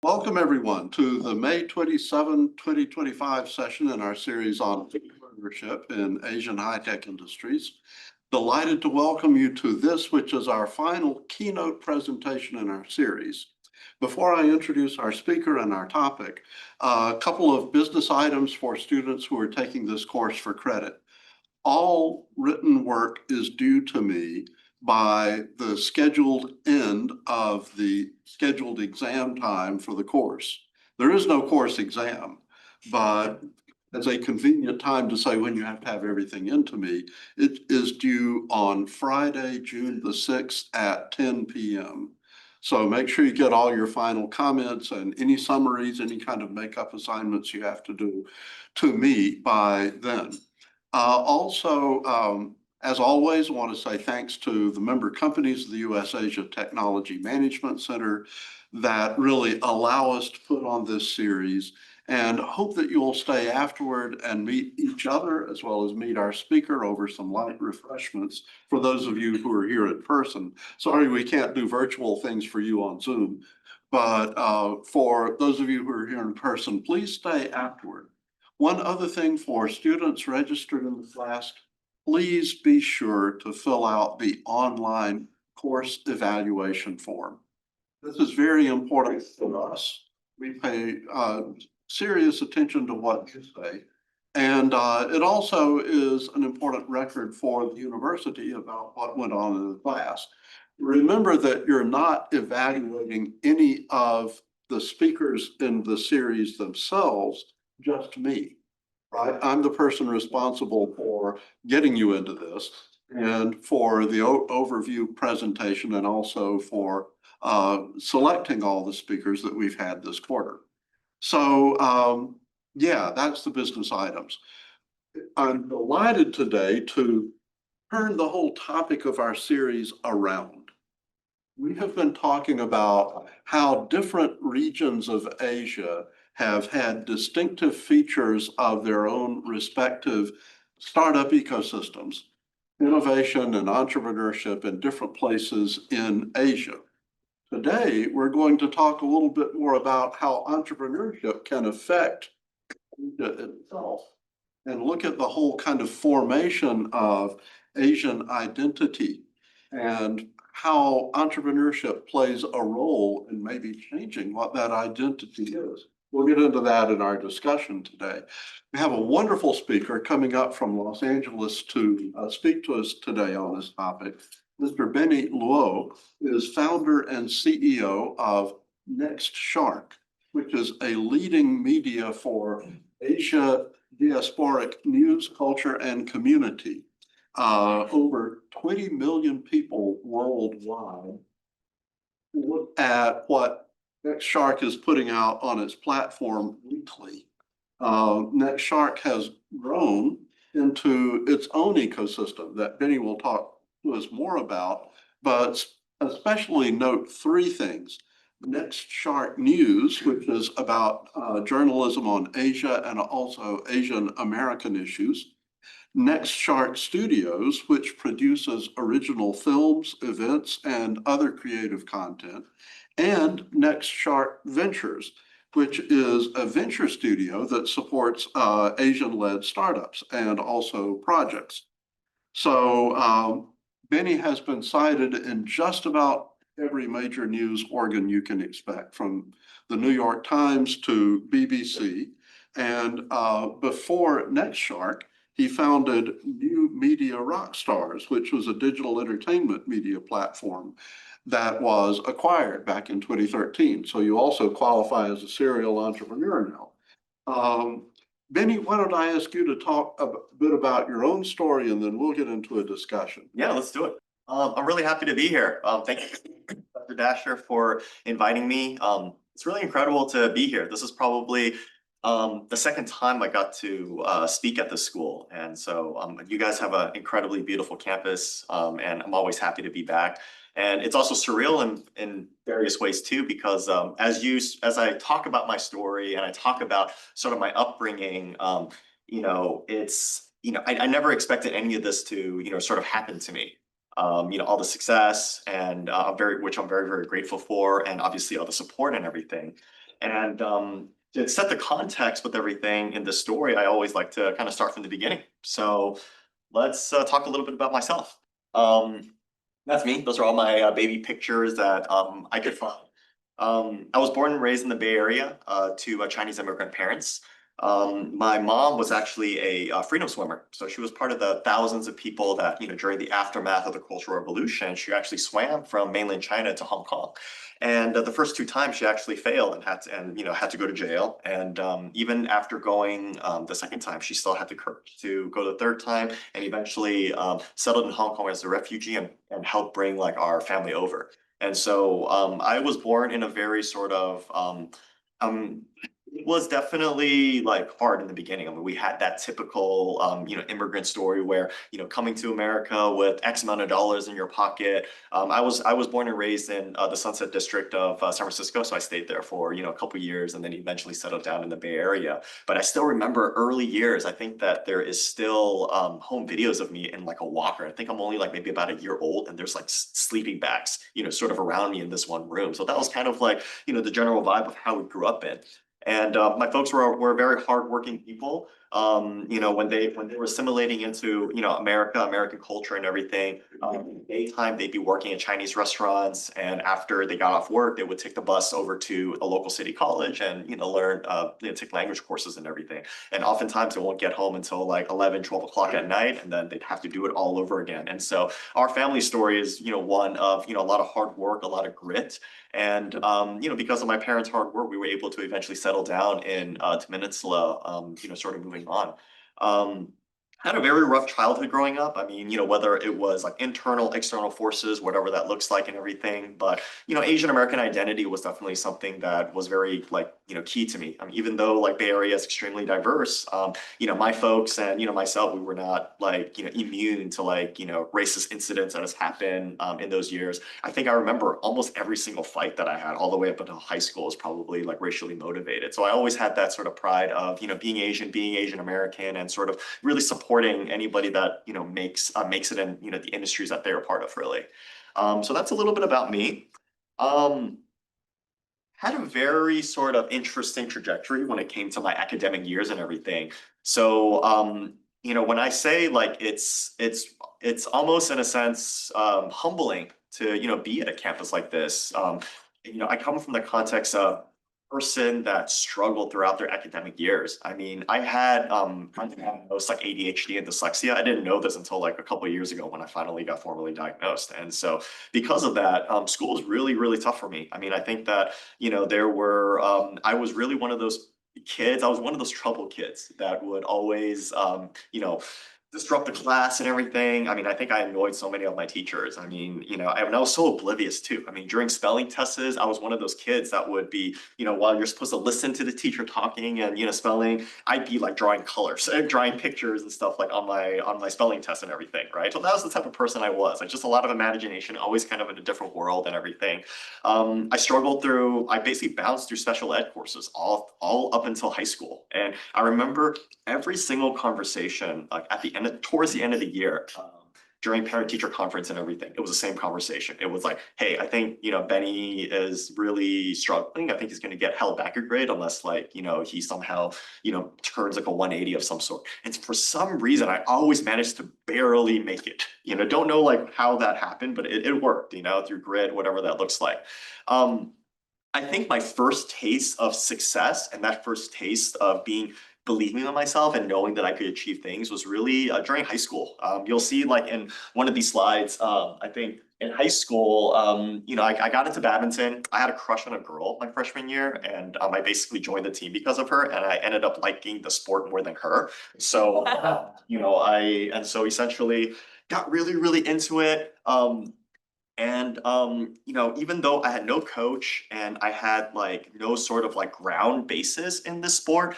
Welcome everyone to the May 27, 2025 session in our series on entrepreneurship in Asian high-tech industries. Delighted to welcome you to this, which is our final keynote presentation in our series. Before I introduce our speaker and our topic, a couple of business items for students who are taking this course for credit. All written work is due to me by the scheduled end of the scheduled exam time for the course. There is no course exam, but as a convenient time to say when you have to have everything into me, it is due on Friday, June the 6th at 10 p.m. So make sure you get all your final comments and any summaries, any kind of makeup assignments you have to do to me by then. As always, I want to say thanks to the member companies of the US-Asia Technology Management Center that really allow us to put on this series, and hope that you'll stay afterward and meet each other as well as meet our speaker over some light refreshments for those of you who are here in person. Sorry we can't do virtual things for you on Zoom, but for those of you who are here in person, please stay afterward. One other thing for students registered in the class, please be sure to fill out the online course evaluation form. This is very important for us. We pay serious attention to what you say. And it also is an important record for the university about what went on in the class. Remember that you're not evaluating any of the speakers in the series themselves, just me, right? I'm the person responsible for getting you into this and for the overview presentation, and also for selecting all the speakers that we've had this quarter. So yeah, that's the business items. I'm delighted today to turn the whole topic of our series around. We have been talking about how different regions of Asia have had distinctive features of their own respective startup ecosystems, innovation and entrepreneurship in different places in Asia. Today, we're going to talk a little bit more about how entrepreneurship can affect Asia itself and look at the whole kind of formation of Asian identity and how entrepreneurship plays a role in maybe changing what that identity is. We'll get into that in our discussion today. We have a wonderful speaker coming up from Los Angeles to speak to us today on this topic. Mr. Benny Luo is founder and CEO of NextShark, which is a leading media for Asia diasporic news, culture, and community. Over 20 million people worldwide look at what NextShark is putting out on its platform weekly. NextShark has grown into its own ecosystem that Benny will talk to us more about, but especially note three things. NextShark News, which is about journalism on Asia and also Asian American issues. NextShark Studios, which produces original films, events, and other creative content. And NextShark Ventures, which is a venture studio that supports Asian-led startups and also projects. So Benny has been cited in just about every major news organ you can expect, from the New York Times to BBC. And before NextShark, he founded New Media Rockstars, which was a digital entertainment media platform that was acquired back in 2013. So you also qualify as a serial entrepreneur now. Benny, why don't I ask you to talk a bit about your own story, and then we'll get into a discussion. Yeah, let's do it. I'm really happy to be here. Thank you, Dr. Dasher, for inviting me. It's really incredible to be here. This is probably the second time I got to speak at the school. And so you guys have an incredibly beautiful campus, and I'm always happy to be back. And it's also surreal in various ways too, because as I talk about my story and I talk about sort of my upbringing, I never expected any of this to, sort of happen to me. All the success and which I'm very, very grateful for, and obviously all the support and everything. And to set the context with everything in the story, I always like to kind of start from the beginning. So let's talk a little bit about myself. Um, that's me. Those are all my baby pictures that I could find. I was born and raised in the Bay Area to Chinese immigrant parents. My mom was actually a freedom swimmer. So she was part of the thousands of people that, during the aftermath of the Cultural Revolution, she actually swam from mainland China to Hong Kong. And the first two times she actually failed and had to go to jail. And even after going the second time, she still had the courage to go the third time and eventually settled in Hong Kong as a refugee and helped bring like our family over. And so I was born in a very sort of it was definitely like hard in the beginning. I mean, we had that typical immigrant story where, coming to America with X amount of dollars in your pocket. I was born and raised in the Sunset District of San Francisco, so I stayed there for a couple years and then eventually settled down in the Bay Area. But I still remember early years. I think that there is still home videos of me in like a walker. I think I'm only like maybe about a year old, and there's like sleeping bags, sort of around me in this one room. So that was kind of like the general vibe of how we grew up in. And my folks were very hardworking people. When they were assimilating into American culture and everything, daytime they'd be working in Chinese restaurants, and after they got off work, they would take the bus over to a local city college and learn take language courses and everything. And oftentimes they won't get home until like 11, 12 o'clock at night, and then they'd have to do it all over again. And so our family story is one of a lot of hard work, a lot of grit. And because of my parents' hard work, we were able to eventually settle down in the Peninsula, sort of moving on. Had a very rough childhood growing up. I mean, whether it was like internal, external forces, whatever that looks like and everything. But, Asian American identity was definitely something that was very like, key to me. I mean, even though like Bay Area is extremely diverse, my folks and, myself, we were not like, immune to like, racist incidents that has happened in those years. I think I remember almost every single fight that I had all the way up until high school is probably like racially motivated. So I always had that sort of pride of, being Asian American, and sort of really supporting anybody that makes it in the industries that they're a part of, really. So that's a little bit about me. Um, had a very sort of interesting trajectory when it came to my academic years and everything. So when I say like it's almost in a sense humbling to be at a campus like this. I come from the context of person that struggled throughout their academic years. I mean, I had diagnosed like ADHD and dyslexia. I didn't know this until like a couple of years ago when I finally got formally diagnosed. And so because of that, school was really, really tough for me. I mean, I think that, there were, I was really one of those kids. I was one of those trouble kids that would always, disrupt the class and everything. I mean, I think I annoyed so many of my teachers. I mean, and I was so oblivious too. I mean, during spelling tests, I was one of those kids that would be, while you're supposed to listen to the teacher talking and, spelling, I'd be like drawing colors and drawing pictures and stuff like on my spelling test and everything, right? So that was the type of person I was. Like just a lot of imagination, always kind of in a different world and everything. I basically bounced through special ed courses all up until high school. And I remember every single conversation, like towards the end of the year, during parent teacher conference and everything, it was the same conversation. It was like, hey, I think, Benny is really struggling. I think he's going to get held back a grade unless like, he somehow, turns like a 180 of some sort. And for some reason, I always managed to barely make it, don't know like how that happened, but it worked, through grit, whatever that looks like. I think my first taste of success and that first taste of believing in myself and knowing that I could achieve things was really during high school. You'll see like in one of these slides, I think in high school, I got into badminton. I had a crush on a girl my freshman year, and I basically joined the team because of her, and I ended up liking the sport more than her. So, so essentially got really, really into it. And even though I had no coach and I had like no sort of like ground basis in this sport,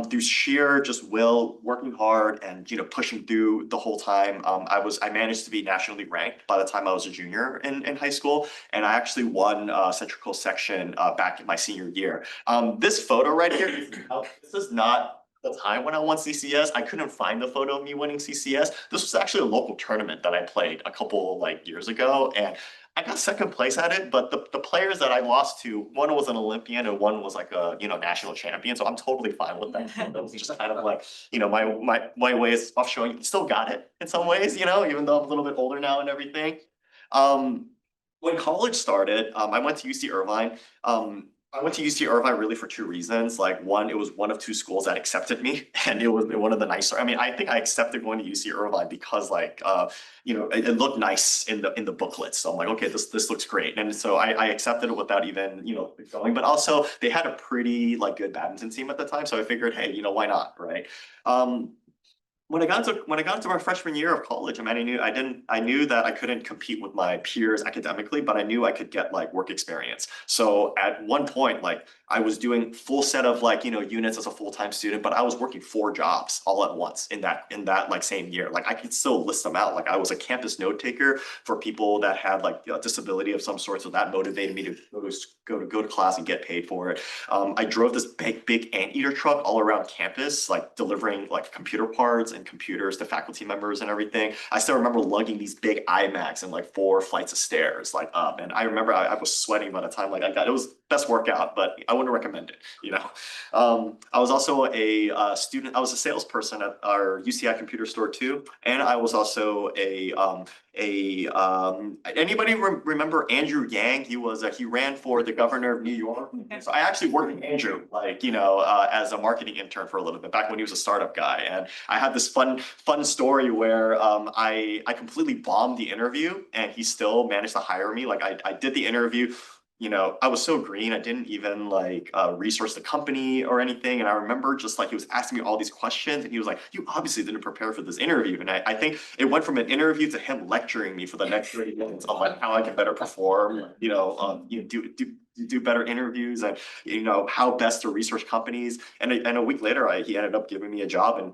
through sheer just will, working hard and pushing through the whole time, I managed to be nationally ranked by the time I was a junior in high school, and I actually won Central Coast section back in my senior year. This photo right here, this is not the time when I won CCS, I couldn't find the photo of me winning CCS. This was actually a local tournament that I played a couple like years ago, and I got second place at it. But the players that I lost to, one was an Olympian and one was like a national champion. So I'm totally fine with that. That was just kind of like my ways of showing still got it in some ways, even though I'm a little bit older now and everything. Um, when college started, I went to UC Irvine. I went to UC Irvine really for two reasons. Like one, it was one of two schools that accepted me, and it was one of the nicer. I mean, I think I accepted going to UC Irvine because it looked nice in the booklet. So I'm like, okay, this looks great, and so I accepted it without even going. But also, they had a pretty like good badminton team at the time, so I figured, hey, why not, right? Um, when I got into my freshman year of college, I mean, I knew that I couldn't compete with my peers academically, but I knew I could get like work experience. So at one point, like I was doing full set of like, units as a full-time student, but I was working 4 jobs all at once in that like same year. Like I could still list them out. Like I was a campus note taker for people that had like a disability of some sort. So that motivated me to go to class and get paid for it. I drove this big anteater truck all around campus, like delivering like computer parts and computers to faculty members and everything. I still remember lugging these big iMacs and like 4 flights of stairs like up. And I remember I was sweating by the time like I got it. Was best workout, but I wouldn't recommend it. I was also a student. I was a salesperson at our UCI computer store too, and I was also anybody remember Andrew Yang? He ran for the governor of New York. So I actually worked with Andrew, like as a marketing intern for a little bit back when he was a startup guy. And I had this fun story where I completely bombed the interview, and he still managed to hire me. Like I did the interview. I was so green. I didn't even like resource the company or anything. And I remember just like he was asking me all these questions, and he was like, "You obviously didn't prepare for this interview." And I think it went from an interview to him lecturing me for the next 30 minutes on like how I can better perform, do better interviews, and how best to research companies. And a week later, he ended up giving me a job, and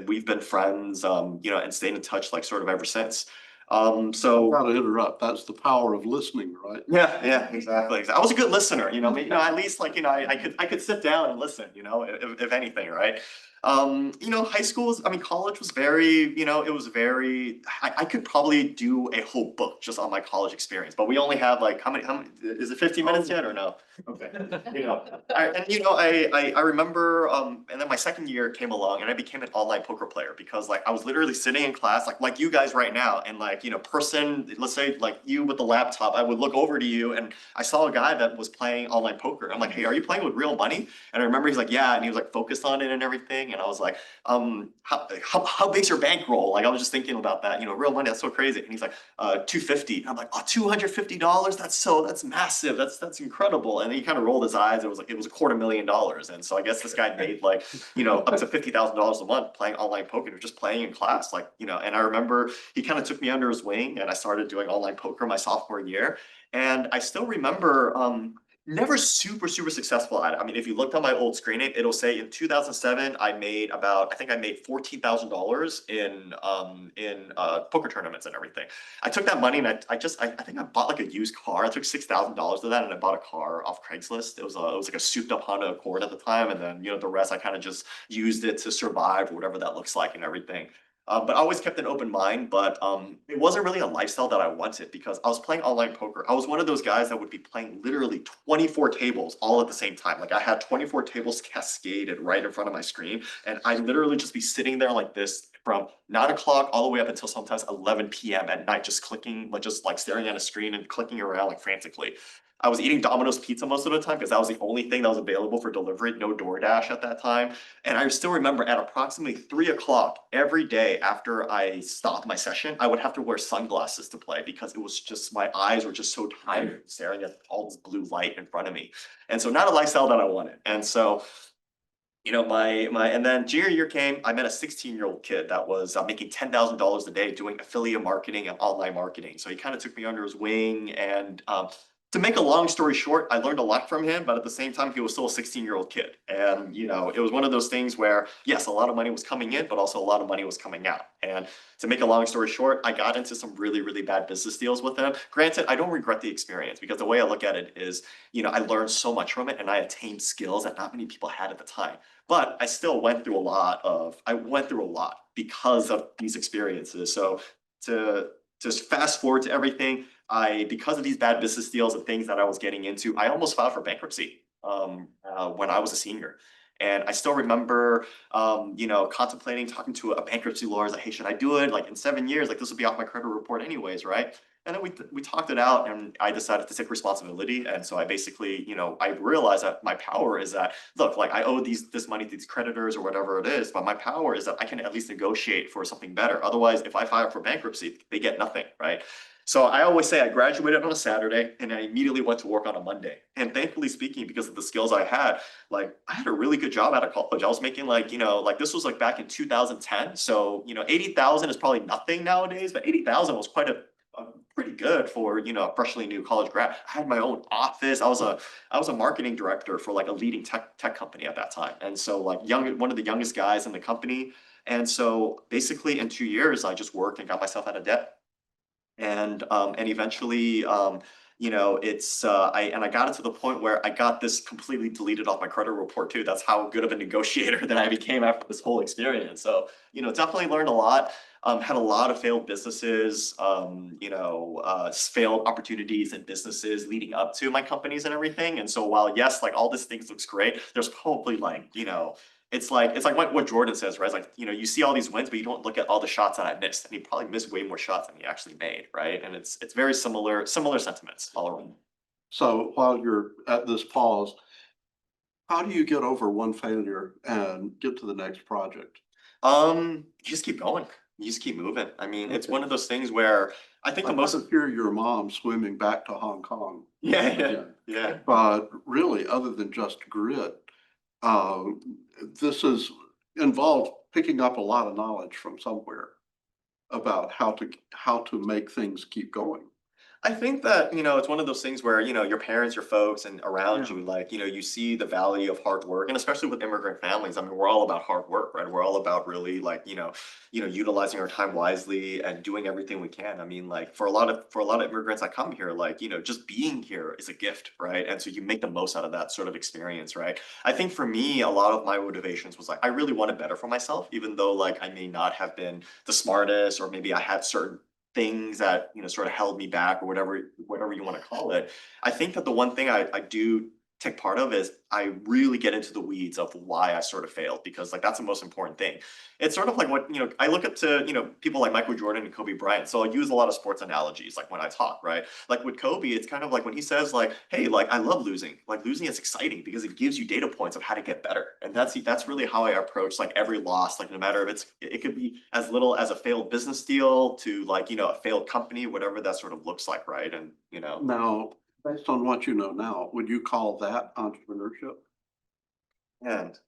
we've been friends, and stayed in touch like sort of ever since. So Got to interrupt. That's the power of listening, right? yeah, exactly. I was a good listener, at least like, I could sit down and listen, if anything, right? High schools, I mean, college was very, it was very, I could probably do a whole book just on my college experience, but we only have like, how many, is it 15 minutes yet or no? Okay. I remember, and then my second year came along and I became an online poker player because like I was literally sitting in class, like you guys right now, and like, person, let's say like you with the laptop, I would look over to you and I saw a guy that was playing online poker. I'm like, "Hey, are you playing with real money?" And I remember he's like, "Yeah," and he was like focused on it and everything. And I was like, how big's your bankroll? Like I was just thinking about that, real money, that's so crazy. And he's like, 250. And I'm like, oh, $250? That's massive. That's incredible. And he kind of rolled his eyes. It was $250,000. And so I guess this guy made like, up to $50,000 a month playing online poker, just playing in class. Like, and I remember he kind of took me under his wing and I started doing online poker my sophomore year. And I still remember, never super successful at it. I mean, if you looked on my old screen name, it'll say in 2007 I made $14,000 in poker tournaments and everything. I took that money and I think I bought like a used car. I took $6,000 of that and I bought a car off Craigslist. It was like a souped up Honda Accord at the time, and then the rest I kind of just used it to survive, whatever that looks like and everything. But I always kept an open mind, but it wasn't really a lifestyle that I wanted because I was playing online poker. I was one of those guys that would be playing literally 24 tables all at the same time. Like I had 24 tables cascaded right in front of my screen, and I'd literally just be sitting there like this from 9 o'clock all the way up until sometimes 11 p.m. at night, just clicking, like just like staring at a screen and clicking around like frantically. I was eating Domino's pizza most of the time because that was the only thing that was available for delivery, no DoorDash at that time. And I still remember at approximately 3 o'clock every day after I stopped my session, I would have to wear sunglasses to play because it was just, my eyes were just so tired staring at all this blue light in front of me. And so not a lifestyle that I wanted. And so, and then junior year came, I met a 16-year-old kid that was making $10,000 a day doing affiliate marketing and online marketing. So he kind of took me under his wing, and to make a long story short, I learned a lot from him, but at the same time, he was still a 16-year-old kid. And, it was one of those things where, yes, a lot of money was coming in, but also a lot of money was coming out. And to make a long story short, I got into some really, really bad business deals with him. Granted, I don't regret the experience because the way I look at it is, I learned so much from it and I attained skills that not many people had at the time. But I still went through a lot because of these experiences. So to just fast forward to everything, because of these bad business deals and things that I was getting into, I almost filed for bankruptcy when I was a senior. And I still remember, contemplating talking to a bankruptcy lawyer, like, hey, should I do it? Like in 7 years, like this will be off my credit report anyways, right? And then we talked it out and I decided to take responsibility. And so I basically, I realized that my power is that, look, like I owe this money to these creditors or whatever it is, but my power is that I can at least negotiate for something better. Otherwise, if I file for bankruptcy, they get nothing, right? So I always say I graduated on a Saturday and I immediately went to work on a Monday. And thankfully speaking, because of the skills I had, like I had a really good job out of college. I was making like, like this was like back in 2010. So, 80,000 is probably nothing nowadays, but 80,000 was quite a pretty good for, a freshly new college grad. I had my own office. I was a marketing director for like a leading tech company at that time. And so like one of the youngest guys in the company. And so basically in 2 years, I just worked and got myself out of debt. And eventually, I got it to the point where I got this completely deleted off my credit report too. That's how good of a negotiator that I became after this whole experience. So, definitely learned a lot. Had a lot of failed businesses, failed opportunities and businesses leading up to my companies and everything. And so while yes, like all these things looks great, there's probably like, it's like what Jordan says, right? It's like, you see all these wins, but you don't look at all the shots that I missed. And he probably missed way more shots than he actually made, right? And it's very similar sentiments all around. So while you're at this pause, how do you get over one failure and get to the next project? You just keep going. You just keep moving. I mean, it's one of those things where I think I the most could hear your mom swimming back to Hong Kong. yeah. But really, other than just grit, uh, this is involved picking up a lot of knowledge from somewhere about how to make things keep going. I think that, it's one of those things where, your parents, your folks and around Yeah. you, like, you see the value of hard work and especially with immigrant families. I mean, we're all about hard work, right? We're all about really like, utilizing our time wisely and doing everything we can. I mean, like for a lot of immigrants that come here, like, just being here is a gift, right? And so you make the most out of that sort of experience, right? I think for me, a lot of my motivations was like, I really wanted better for myself, even though like I may not have been the smartest or maybe I had certain things that sort of held me back or whatever you want to call it. I think that the one thing I do take part of is I really get into the weeds of why I sort of failed because like that's the most important thing. It's sort of like what I look up to people like Michael Jordan and Kobe Bryant. So I use a lot of sports analogies like when I talk, right? Like with Kobe, it's kind of like when he says like, hey, like I love losing. Like losing is exciting because it gives you data points of how to get better. And that's really how I approach like every loss, like no matter if it could be as little as a failed business deal to like, a failed company, whatever that sort of looks like, right? And Now, based on what you know now, would you call that entrepreneurship? and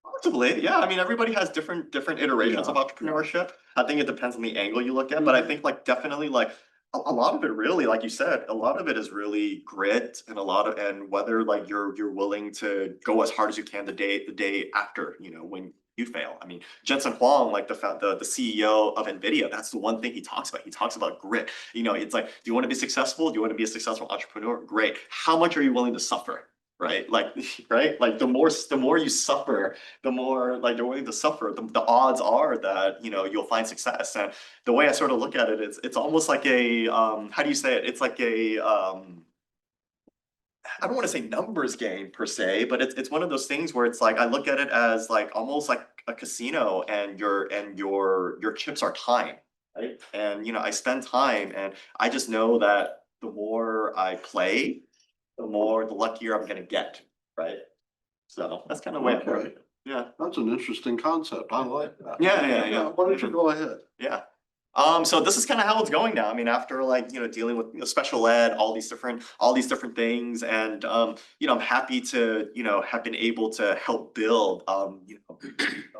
possibly, yeah. I mean, everybody has different iterations of Yeah. entrepreneurship. I think it depends on the angle you look at, but I think like definitely like a lot of it really, like you said, a lot of it is really grit and and whether like you're willing to go as hard as you can the day after, when you fail. I mean, Jensen Huang, like the CEO of NVIDIA, that's the one thing he talks about. He talks about grit. It's like, do you want to be successful? Do you want to be a successful entrepreneur? Great. How much are you willing to suffer? Right? Like, right? Like the more you suffer, the more like you're willing to suffer, the odds are that you'll find success. And the way I sort of look at it, it's almost like a how do you say it? It's like a I don't want to say numbers game per se, but it's one of those things where it's like I look at it as like almost like a casino and your chips are time, right? And I spend time and I just know that the more I play, the luckier I'm gonna get, right? So that's kind of the way I look at Okay, it. Yeah. that's an interesting concept. I like that. Yeah. Why don't you go ahead? Yeah. So this is kind of how it's going now. I mean, after like, dealing with special ed, all these different things. And I'm happy to, have been able to help build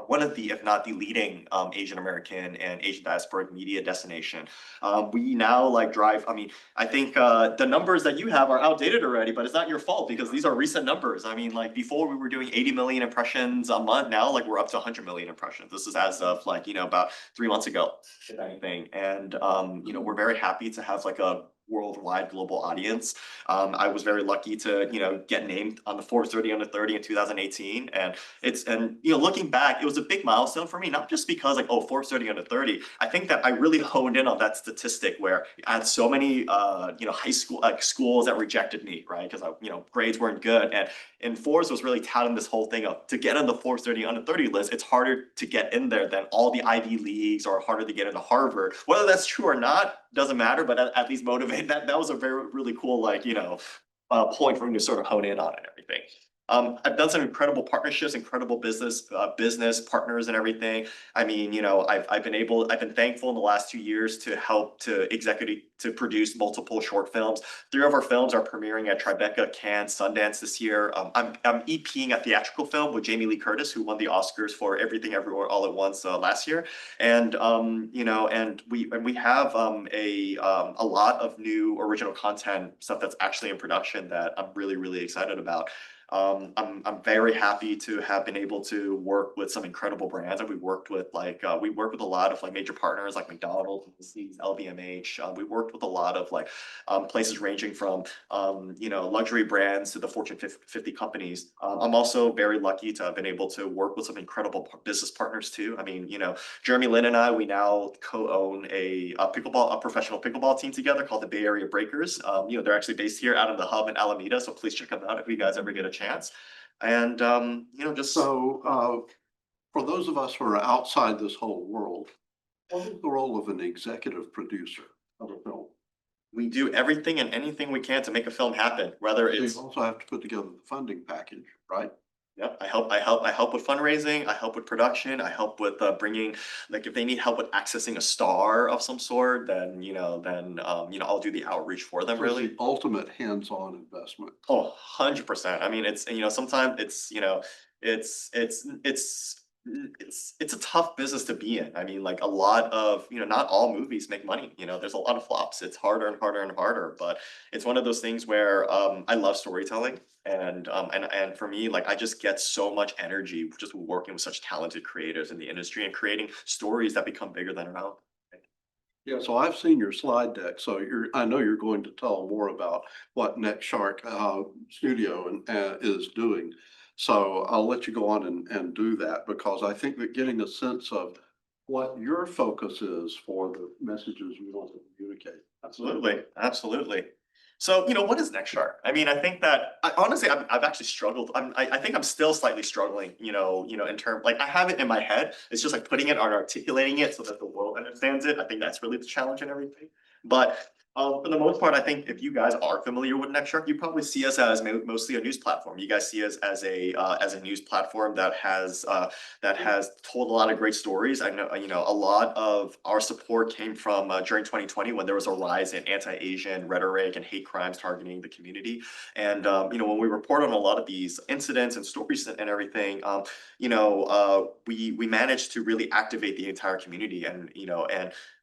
one of the, if not the leading Asian American and Asian diasporic media destination. We now like drive, I mean, I think the numbers that you have are outdated already, but it's not your fault because these are recent numbers. I mean, like before we were doing 80 million impressions a month. Now like we're up to 100 million impressions. This is as of like, about 3 months ago, if anything. And we're very happy to have like a worldwide global audience. I was very lucky to, get named on the Forbes 30 under 30 in 2018. And looking back, it was a big milestone for me, not just because like, oh, Forbes 30 under 30. I think that I really honed in on that statistic where I had so many high school schools that rejected me, right? Because grades weren't good. And Forbes was really touting this whole thing of to get on the Forbes 30 under 30 list, it's harder to get in there than all the Ivy Leagues or harder to get into Harvard. Whether that's true or not, doesn't matter, but at least motivate that was a very really cool point for me to sort of hone in on and everything. I've done some incredible partnerships, incredible business partners and everything. I mean, I've been thankful in the last 2 years to help to produce multiple short films. 3 of our films are premiering at Tribeca, Cannes, Sundance this year. I'm EPing a theatrical film with Jamie Lee Curtis, who won the Oscars for Everything Everywhere All at Once last year. And and we have a lot of new original content stuff that's actually in production that I'm really excited about. I'm very happy to have been able to work with some incredible brands that we worked with. We work with a lot of like major partners like McDonald's, LVMH. We worked with a lot of places ranging from luxury brands to the Fortune 50 companies. I'm also very lucky to have been able to work with some incredible business partners too. I mean, Jeremy Lin and I, we now co-own a professional pickleball team together called the Bay Area Breakers. They're actually based here out of the hub in Alameda, so please check them out if you guys ever get a chance. And just So for those of us who are outside this whole world, what is the role of an executive producer of a film? we do everything and anything we can to make a film happen, whether So it's you also have to put together the funding package, right? yeah, I help with fundraising. I help with production. I help with bringing, like, if they need help with accessing a star of some sort, then I'll do the outreach for them. So it's Really, the ultimate hands-on investment. oh, 100%. I mean, it's sometimes it's it's a tough business to be in. I mean, like a lot of not all movies make money. There's a lot of flops. It's harder and harder and harder. But it's one of those things where I love storytelling. And for me, like I just get so much energy just working with such talented creators in the industry and creating stories that become bigger than our own. Yeah, so I've seen your slide deck, so I know you're going to tell more about what NextShark Studio is doing. So I'll let you go on and do that because I think that getting a sense of what your focus is for the messages you want to communicate. Absolutely, absolutely. So, what is NextShark? I mean, I think that honestly, I've actually struggled. I think I'm still slightly struggling. In terms like I have it in my head. It's just like putting it on articulating it so that the world understands it. I think that's really the challenge and everything. But for the most part, I think if you guys are familiar with NextShark, you probably see us as mostly a news platform. You guys see us as a news platform that has told a lot of great stories. I know a lot of our support came from during 2020 when there was a rise in anti-Asian rhetoric and hate crimes targeting the community. And when we report on a lot of these incidents and stories and everything, we managed to really activate the entire community. And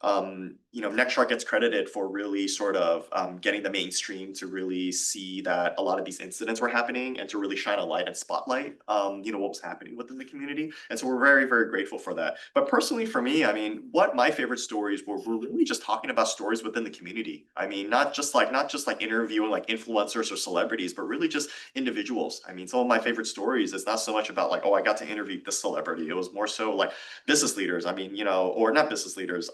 NextShark gets credited for really sort of getting the mainstream to really see that a lot of these incidents were happening and to really shine a light and spotlight, what was happening within the community. And so we're very grateful for that. But personally, for me, I mean, what my favorite stories were really just talking about stories within the community. I mean, not just like interviewing like influencers or celebrities, but really just individuals. I mean, some of my favorite stories is not so much about like, oh, I got to interview this celebrity. It was more so like business leaders. I mean, or not business leaders,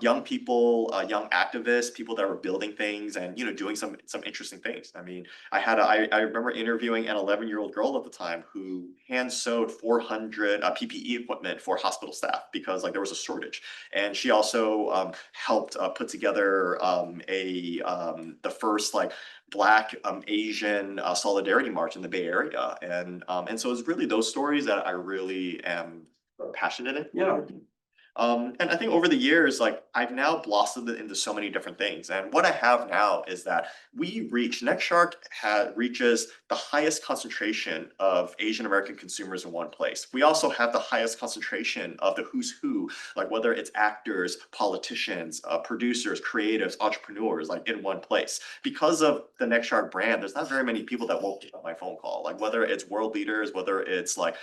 young people, young activists, people that were building things and doing some interesting things. I mean, I remember interviewing an 11-year-old girl at the time who hand sewed 400 PPE equipment for hospital staff because like there was a shortage, and she also helped put together the first like Black Asian solidarity march in the Bay Area, and so it's really those stories that I really am passionate in. Yeah. And I think over the years, like I've now blossomed it into so many different things. And what I have now is that NextShark reaches the highest concentration of Asian American consumers in one place. We also have the highest concentration of the who's who, like whether it's actors, politicians, producers, creatives, entrepreneurs, like in one place. Because of the NextShark brand, there's not very many people that won't pick up my phone call. Like whether it's world leaders, whether it's like,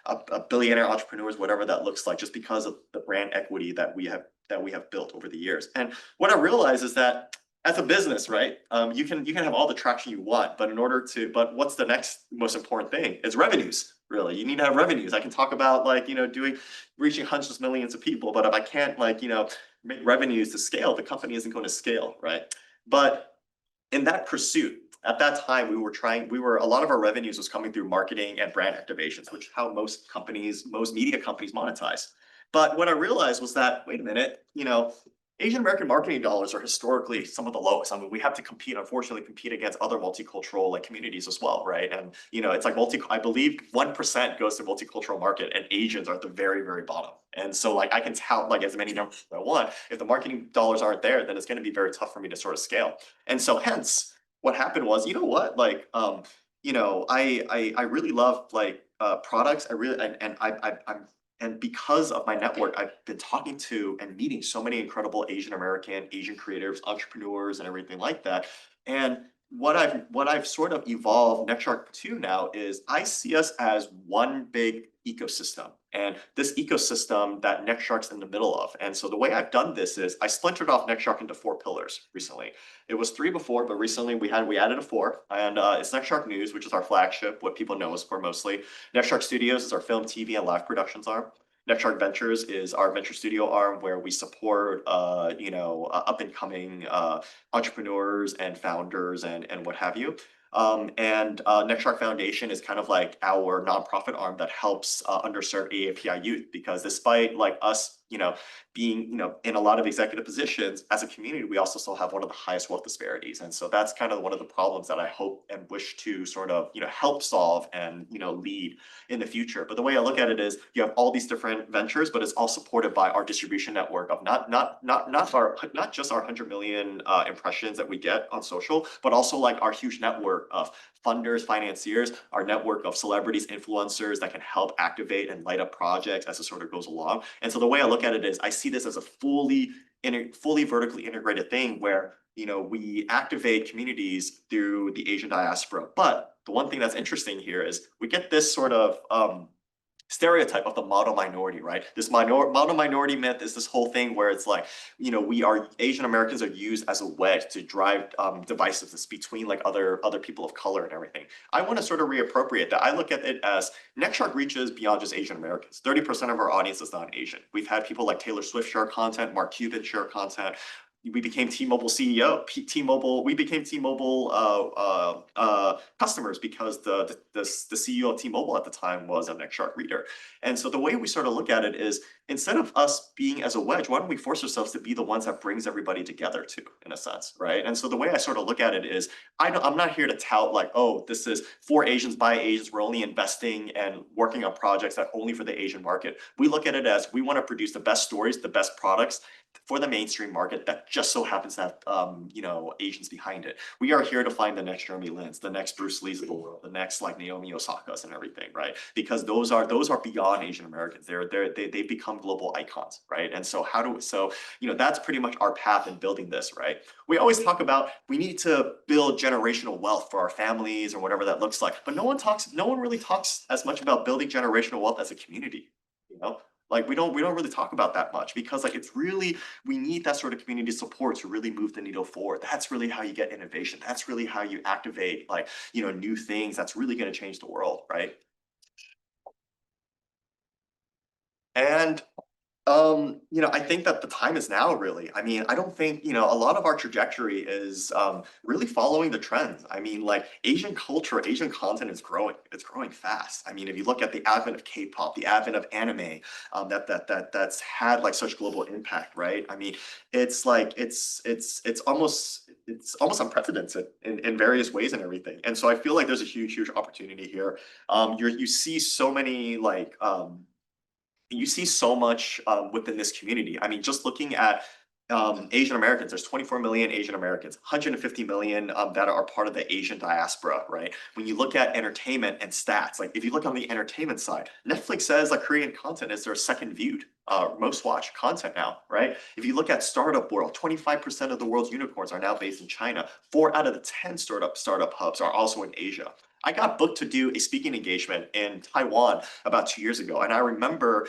a billionaire entrepreneurs, whatever that looks like, just because of the brand equity that we have built over the years. And what I realize is that as a business, right, you can have all the traction you want, but what's the next most important thing? It's revenues. Really, you need to have revenues. I can talk about like reaching hundreds of millions of people, but if I can't make revenues to scale, the company isn't going to scale, right? But in that pursuit, at that time, a lot of our revenues was coming through marketing and brand activations, which is how most media companies monetize. But what I realized was that, wait a minute, Asian American marketing dollars are historically some of the lowest. I mean, we have to unfortunately compete against other multicultural like communities as well, right? And it's like I believe 1% goes to multicultural market, and Asians are at the very, very bottom. And so like I can tout like as many numbers as I want. If the marketing dollars aren't there, then it's going to be very tough for me to sort of scale. And so hence what happened was, I really love products. I really I'm and because of my network, I've been talking to and meeting so many incredible Asian American, Asian creators, entrepreneurs, and everything like that. And what I've sort of evolved NextShark to now is I see us as one big ecosystem, and this ecosystem that NextShark's in the middle of. And so the way I've done this is I splintered off NextShark into 4 pillars recently. It was 3 before, but recently we added a 4, and it's NextShark News, which is our flagship, what people know us for mostly. NextShark Studios is our film, TV, and live productions arm. NextShark Ventures is our venture studio arm where we support, up and coming entrepreneurs and founders and what have you. And NextShark Foundation is kind of like our nonprofit arm that helps underserved AAPI youth, because despite like us, being, in a lot of executive positions as a community, we also still have one of the highest wealth disparities. And so that's kind of one of the problems that I hope and wish to sort of, help solve and, lead in the future. But the way I look at it is you have all these different ventures, but it's all supported by our distribution network of not just our 100 million impressions that we get on social, but also like our huge network of funders, financiers, our network of celebrities, influencers that can help activate and light up projects as it sort of goes along. And so the way I look at it is I see this as a fully vertically integrated thing where we activate communities through the Asian diaspora. But the one thing that's interesting here is we get this sort of stereotype of the model minority, right? This model minority myth is this whole thing where it's like, Asian Americans are used as a wedge to drive divisiveness between like other people of color and everything. I want to sort of reappropriate that. I look at it as NextShark reaches beyond just Asian Americans. 30% of our audience is non-Asian. We've had people like Taylor Swift share content, Mark Cuban share content. We became T-Mobile CEO. We became T-Mobile customers because the CEO of T-Mobile at the time was a NextShark reader. And so the way we sort of look at it is, instead of us being as a wedge, why don't we force ourselves to be the ones that brings everybody together too, in a sense, right? And so the way I sort of look at it is, I'm not here to tout like, oh, this is for Asians by Asians. We're only investing and working on projects that only for the Asian market. We look at it as we want to produce the best stories, the best products for the mainstream market that just so happens to have Asians behind it. We are here to find the next Jeremy Lin's, the next Bruce Lee's of the world, the next like Naomi Osaka's and everything, right? Because those are beyond Asian Americans. They become global icons, right? And so that's pretty much our path in building this, right? We always talk about we need to build generational wealth for our families or whatever that looks like, but no one really talks as much about building generational wealth as a community, Like we don't really talk about that much, because like it's really, we need that sort of community support to really move the needle forward. That's really how you get innovation. That's really how you activate like, new things that's really going to change the world, right? And I think that the time is now, really. I mean, I don't think, a lot of our trajectory is really following the trends. I mean, like Asian culture, Asian content is growing. It's growing fast. I mean, if you look at the advent of K-pop, the advent of anime, that's had like such global impact, right? I mean, it's like it's almost unprecedented in various ways and everything. And so I feel like there's a huge opportunity here. You see so many like you see so much within this community. I mean, just looking at Asian Americans, there's 24 million Asian Americans, 150 million that are part of the Asian diaspora, right? When you look at entertainment and stats, like if you look on the entertainment side, Netflix says like Korean content is their second viewed, most watched content now, right? If you look at startup world, 25% of the world's unicorns are now based in China. 4 out of the 10 startup hubs are also in Asia. I got booked to do a speaking engagement in Taiwan about 2 years ago. And I remember,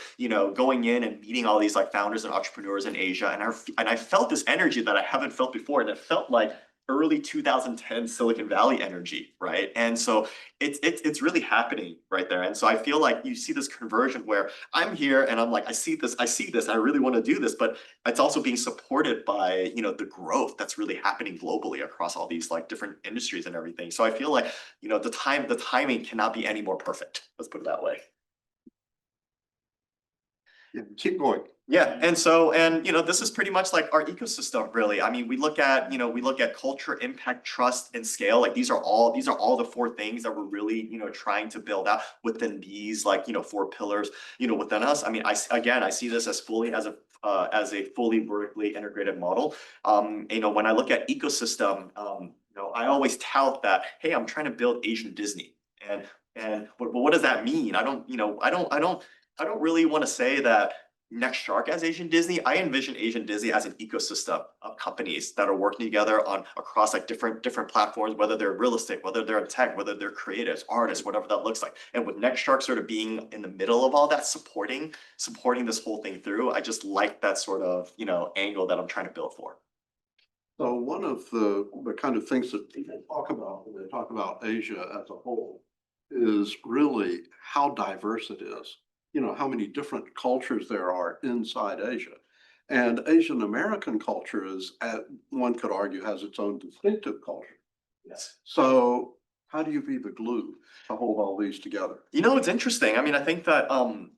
going in and meeting all these like founders and entrepreneurs in Asia. And I felt this energy that I haven't felt before. And it felt like early 2010 Silicon Valley energy, right? And so it's really happening right there. And so I feel like you see this conversion where I'm here and I'm like, I see this, I really want to do this, but it's also being supported by, the growth that's really happening globally across all these like different industries and everything. So I feel like, the timing cannot be any more perfect. Let's put it that way. Yeah, keep going. Yeah, and this is pretty much like our ecosystem, really. I mean, we look at culture, impact, trust, and scale. Like these are all the 4 things that we're really, trying to build out within these like, 4 pillars, within us. I mean, I see this as fully as a fully vertically integrated model. When I look at ecosystem, I always tout that, hey, I'm trying to build Asian Disney. And what does that mean? I don't really want to say that NextShark as Asian Disney. I envision Asian Disney as an ecosystem of companies that are working together across like different platforms, whether they're real estate, whether they're in tech, whether they're creatives, artists, whatever that looks like. And with NextShark sort of being in the middle of all that, supporting this whole thing through, I just like that sort of, angle that I'm trying to build for. So one of the kind of things that people talk about when they talk about Asia as a whole is really how diverse it is. How many different cultures there are inside Asia. And Asian American culture one could argue, has its own distinctive culture. Yes. So how do you be the glue to hold all these together? It's interesting. I mean, I think that,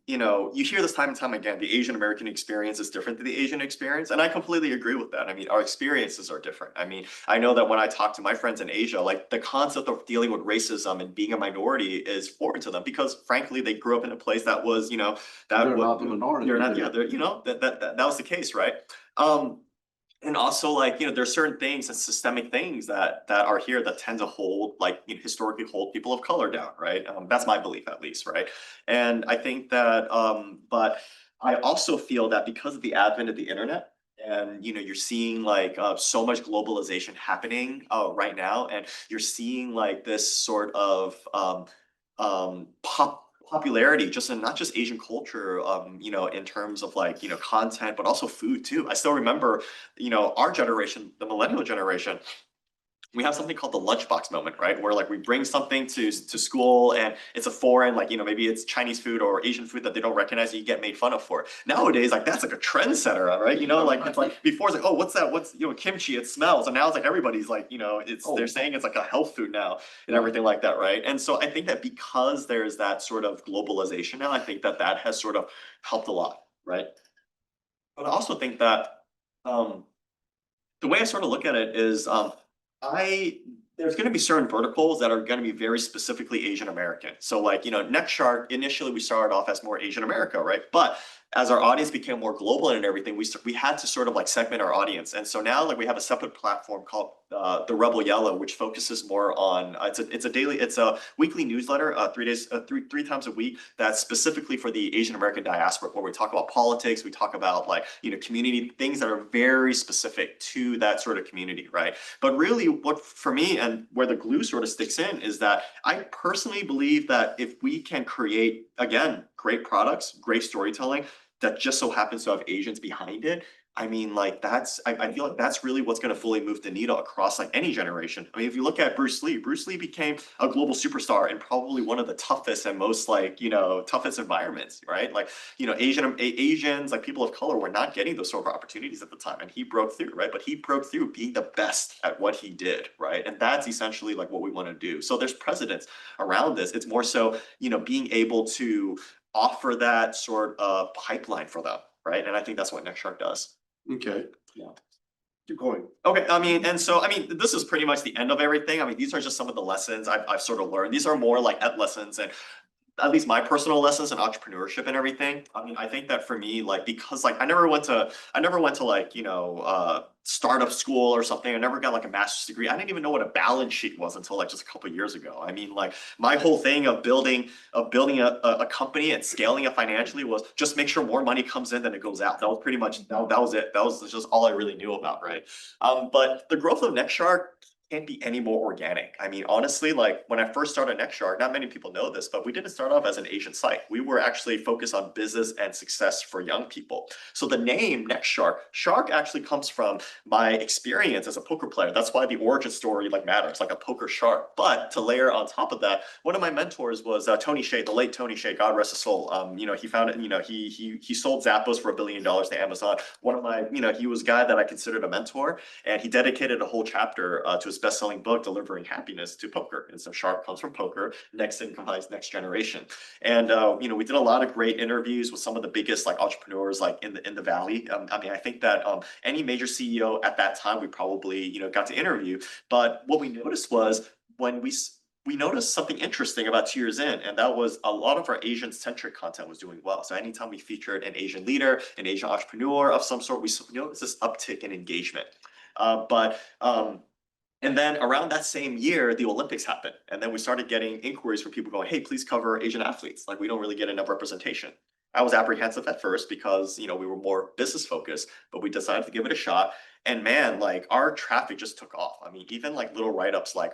you hear this time and time again, the Asian American experience is different than the Asian experience. And I completely agree with that. I mean, our experiences are different. I mean, I know that when I talk to my friends in Asia, like the concept of dealing with racism and being a minority is foreign to them because frankly, they grew up in a place that was, that they're not the minority. You're not, yeah, they're, that was the case, right? And also like, there's certain things and systemic things that are here that tend to hold like, historically hold people of color down, right? That's my belief at least, right? And I think that, but I also feel that because of the advent of the internet, and you're seeing like so much globalization happening right now, and you're seeing like this sort of popularity just in not just Asian culture, in terms of like, content, but also food too. I still remember, our generation, the millennial generation, we have something called the lunchbox moment, right? Where like we bring something to school and it's a foreign, like, maybe it's Chinese food or Asian food that they don't recognize and you get made fun of for it. Nowadays, like that's like a trendsetter, right? Like it's like before it's like, oh, what's that? What's, kimchi, it smells. And now it's like everybody's like, they're saying it's like a health food now and everything like that, right? And so I think that because there's that sort of globalization now, I think that has sort of helped a lot, right? But I also think that the way I sort of look at it is there's going to be certain verticals that are going to be very specifically Asian American. So like, NextShark, initially we started off as more Asian America, right? But as our audience became more global and everything, we had to sort of like segment our audience. And so now like we have a separate platform called the Rebel Yellow, which focuses more on it's a weekly newsletter, 3 days, three times a week, that's specifically for the Asian American diaspora, where we talk about politics, we talk about like, community things that are very specific to that sort of community, right? But really what for me and where the glue sort of sticks in is that I personally believe that if we can create, again, great products, great storytelling, that just so happens to have Asians behind it, I mean, like I feel like that's really what's going to fully move the needle across like any generation. I mean, if you look at Bruce Lee became a global superstar in probably one of the toughest and most like, toughest environments, right? Like, Asians, like people of color were not getting those sort of opportunities at the time. And he broke through, right? But he broke through being the best at what he did, right? And that's essentially like what we want to do. So there's precedents around this. It's more so, being able to offer that sort of pipeline for them, right? And I think that's what NextShark does. Okay. Yeah. Keep going. Okay. This is pretty much the end of everything. I mean, these are just some of the lessons I've sort of learned. These are more like ed lessons and at least my personal lessons in entrepreneurship and everything. I mean, I think that for me, like, because like I never went to like, startup school or something. I never got like a master's degree. I didn't even know what a balance sheet was until like just a couple of years ago. I mean, like my whole thing of building a company and scaling it financially was just make sure more money comes in than it goes out. That was pretty much that was it. That was just all I really knew about, right? But the growth of NextShark can't be any more organic. I mean, honestly, like when I first started NextShark, not many people know this, but we didn't start off as an Asian site. We were actually focused on business and success for young people. So the name NextShark, shark actually comes from my experience as a poker player. That's why the origin story like matters, like a poker shark. But to layer on top of that, one of my mentors was Tony Hsieh, the late Tony Hsieh, God rest his soul. He founded, he sold Zappos for $1 billion to Amazon. One of my, he was a guy that I considered a mentor, and he dedicated a whole chapter to his best-selling book, Delivering Happiness, to poker. And so Shark comes from poker. Next implies next generation. And we did a lot of great interviews with some of the biggest like entrepreneurs like in the valley. I mean, I think that any major CEO at that time we probably got to interview. But what we noticed was when we noticed something interesting about 2 years in, and that was a lot of our Asian-centric content was doing well. So anytime we featured an Asian leader, an Asian entrepreneur of some sort, we noticed this uptick in engagement. And then around that same year, the Olympics happened. And then we started getting inquiries from people going, hey, please cover Asian athletes. Like, we don't really get enough representation. I was apprehensive at first because, we were more business focused, but we decided to give it a shot. And man, like our traffic just took off. I mean, even like little write-ups like,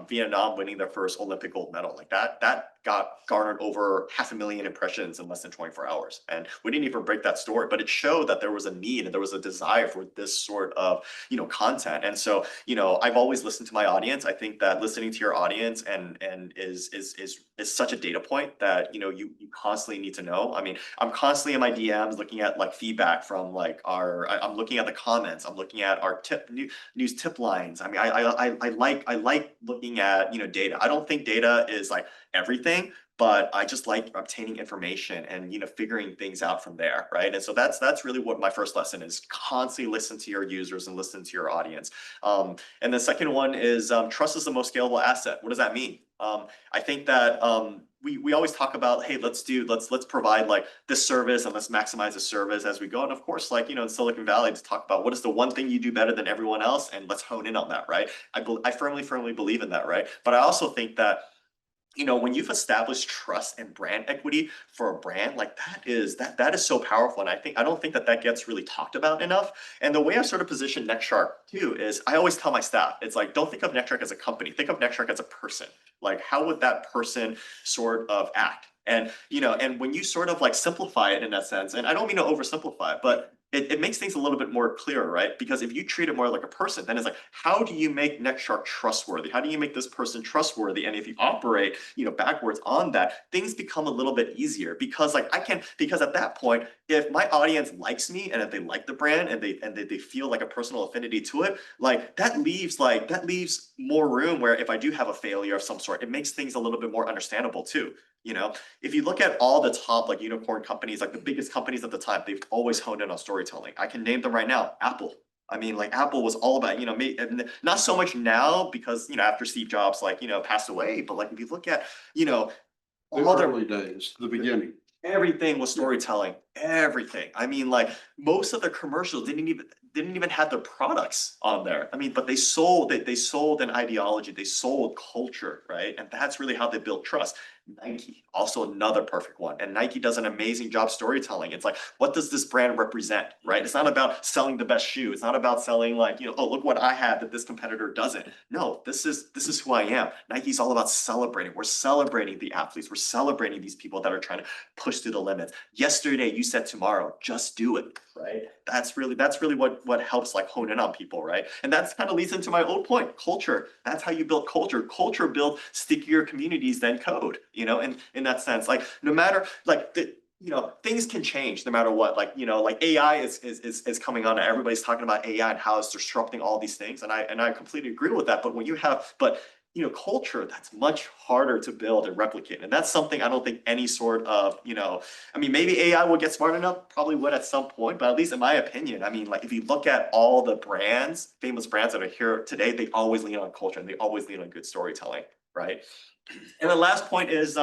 Vietnam winning their first Olympic gold medal, like that got garnered over 500,000 impressions in less than 24 hours. And we didn't even break that story, but it showed that there was a need and there was a desire for this sort of, content. And so, I've always listened to my audience. I think that listening to your audience and is such a data point that, you constantly need to know. I mean, I'm constantly in my DMs looking at like feedback from like I'm looking at the comments. I'm looking at our news tip lines. I mean, I like looking at, data. I don't think data is like everything, but I just like obtaining information and figuring things out from there, right? And so that's really what my first lesson is: constantly listen to your users and listen to your audience. And the second one is trust is the most scalable asset. What does that mean? I think that we always talk about, hey, let's provide like this service and let's maximize the service as we go. And of course, like, in Silicon Valley, to talk about what is the one thing you do better than everyone else, and let's hone in on that, right? I firmly believe in that, right? But I also think that when you've established trust and brand equity for a brand, like that is so powerful. And I don't think that gets really talked about enough. And the way I sort of position NextShark too is I always tell my staff, it's like, don't think of NextShark as a company, think of NextShark as a person. Like, how would that person sort of act? And, and when you sort of like simplify it in that sense, and I don't mean to oversimplify it, but it makes things a little bit more clear, right? Because if you treat it more like a person, then it's like, how do you make NextShark trustworthy? How do you make this person trustworthy? And if you operate, backwards on that, things become a little bit easier because because at that point, if my audience likes me and if they like the brand and they feel like a personal affinity to it, like that leaves more room where if I do have a failure of some sort, it makes things a little bit more understandable too. If you look at all the top like unicorn companies, like the biggest companies at the time, they've always honed in on storytelling. I can name them right now. Apple. I mean, like Apple was all about, not so much now because, after Steve Jobs, like, passed away, but like if you look at, The all their early days, the beginning. everything was storytelling. Everything. I mean, like most of their commercials didn't even have their products on there. I mean, but they sold an ideology, they sold culture, right? And that's really how they built trust. Nike, also another perfect one. And Nike does an amazing job storytelling. It's like, what does this brand represent, right? It's not about selling the best shoe. It's not about selling like, oh, look what I have that this competitor doesn't. No, this is who I am. Nike's all about celebrating. We're celebrating the athletes. We're celebrating these people that are trying to push to the limits. Yesterday, you said tomorrow, just do it, right? That's really what helps like hone in on people, right? And that's kind of leads into my old point, culture. That's how you build culture. Culture builds stickier communities than code, and in that sense, like no matter like things can change no matter what. Like, like AI is coming on and everybody's talking about AI and how it's disrupting all these things. And I completely agree with that. But when you have, culture, that's much harder to build and replicate. And that's something I don't think any sort of, I mean, maybe AI will get smart enough, probably would at some point, but at least in my opinion, I mean, like if you look at all the famous brands that are here today, they always lean on culture and they always lean on good storytelling, right? And the last point is,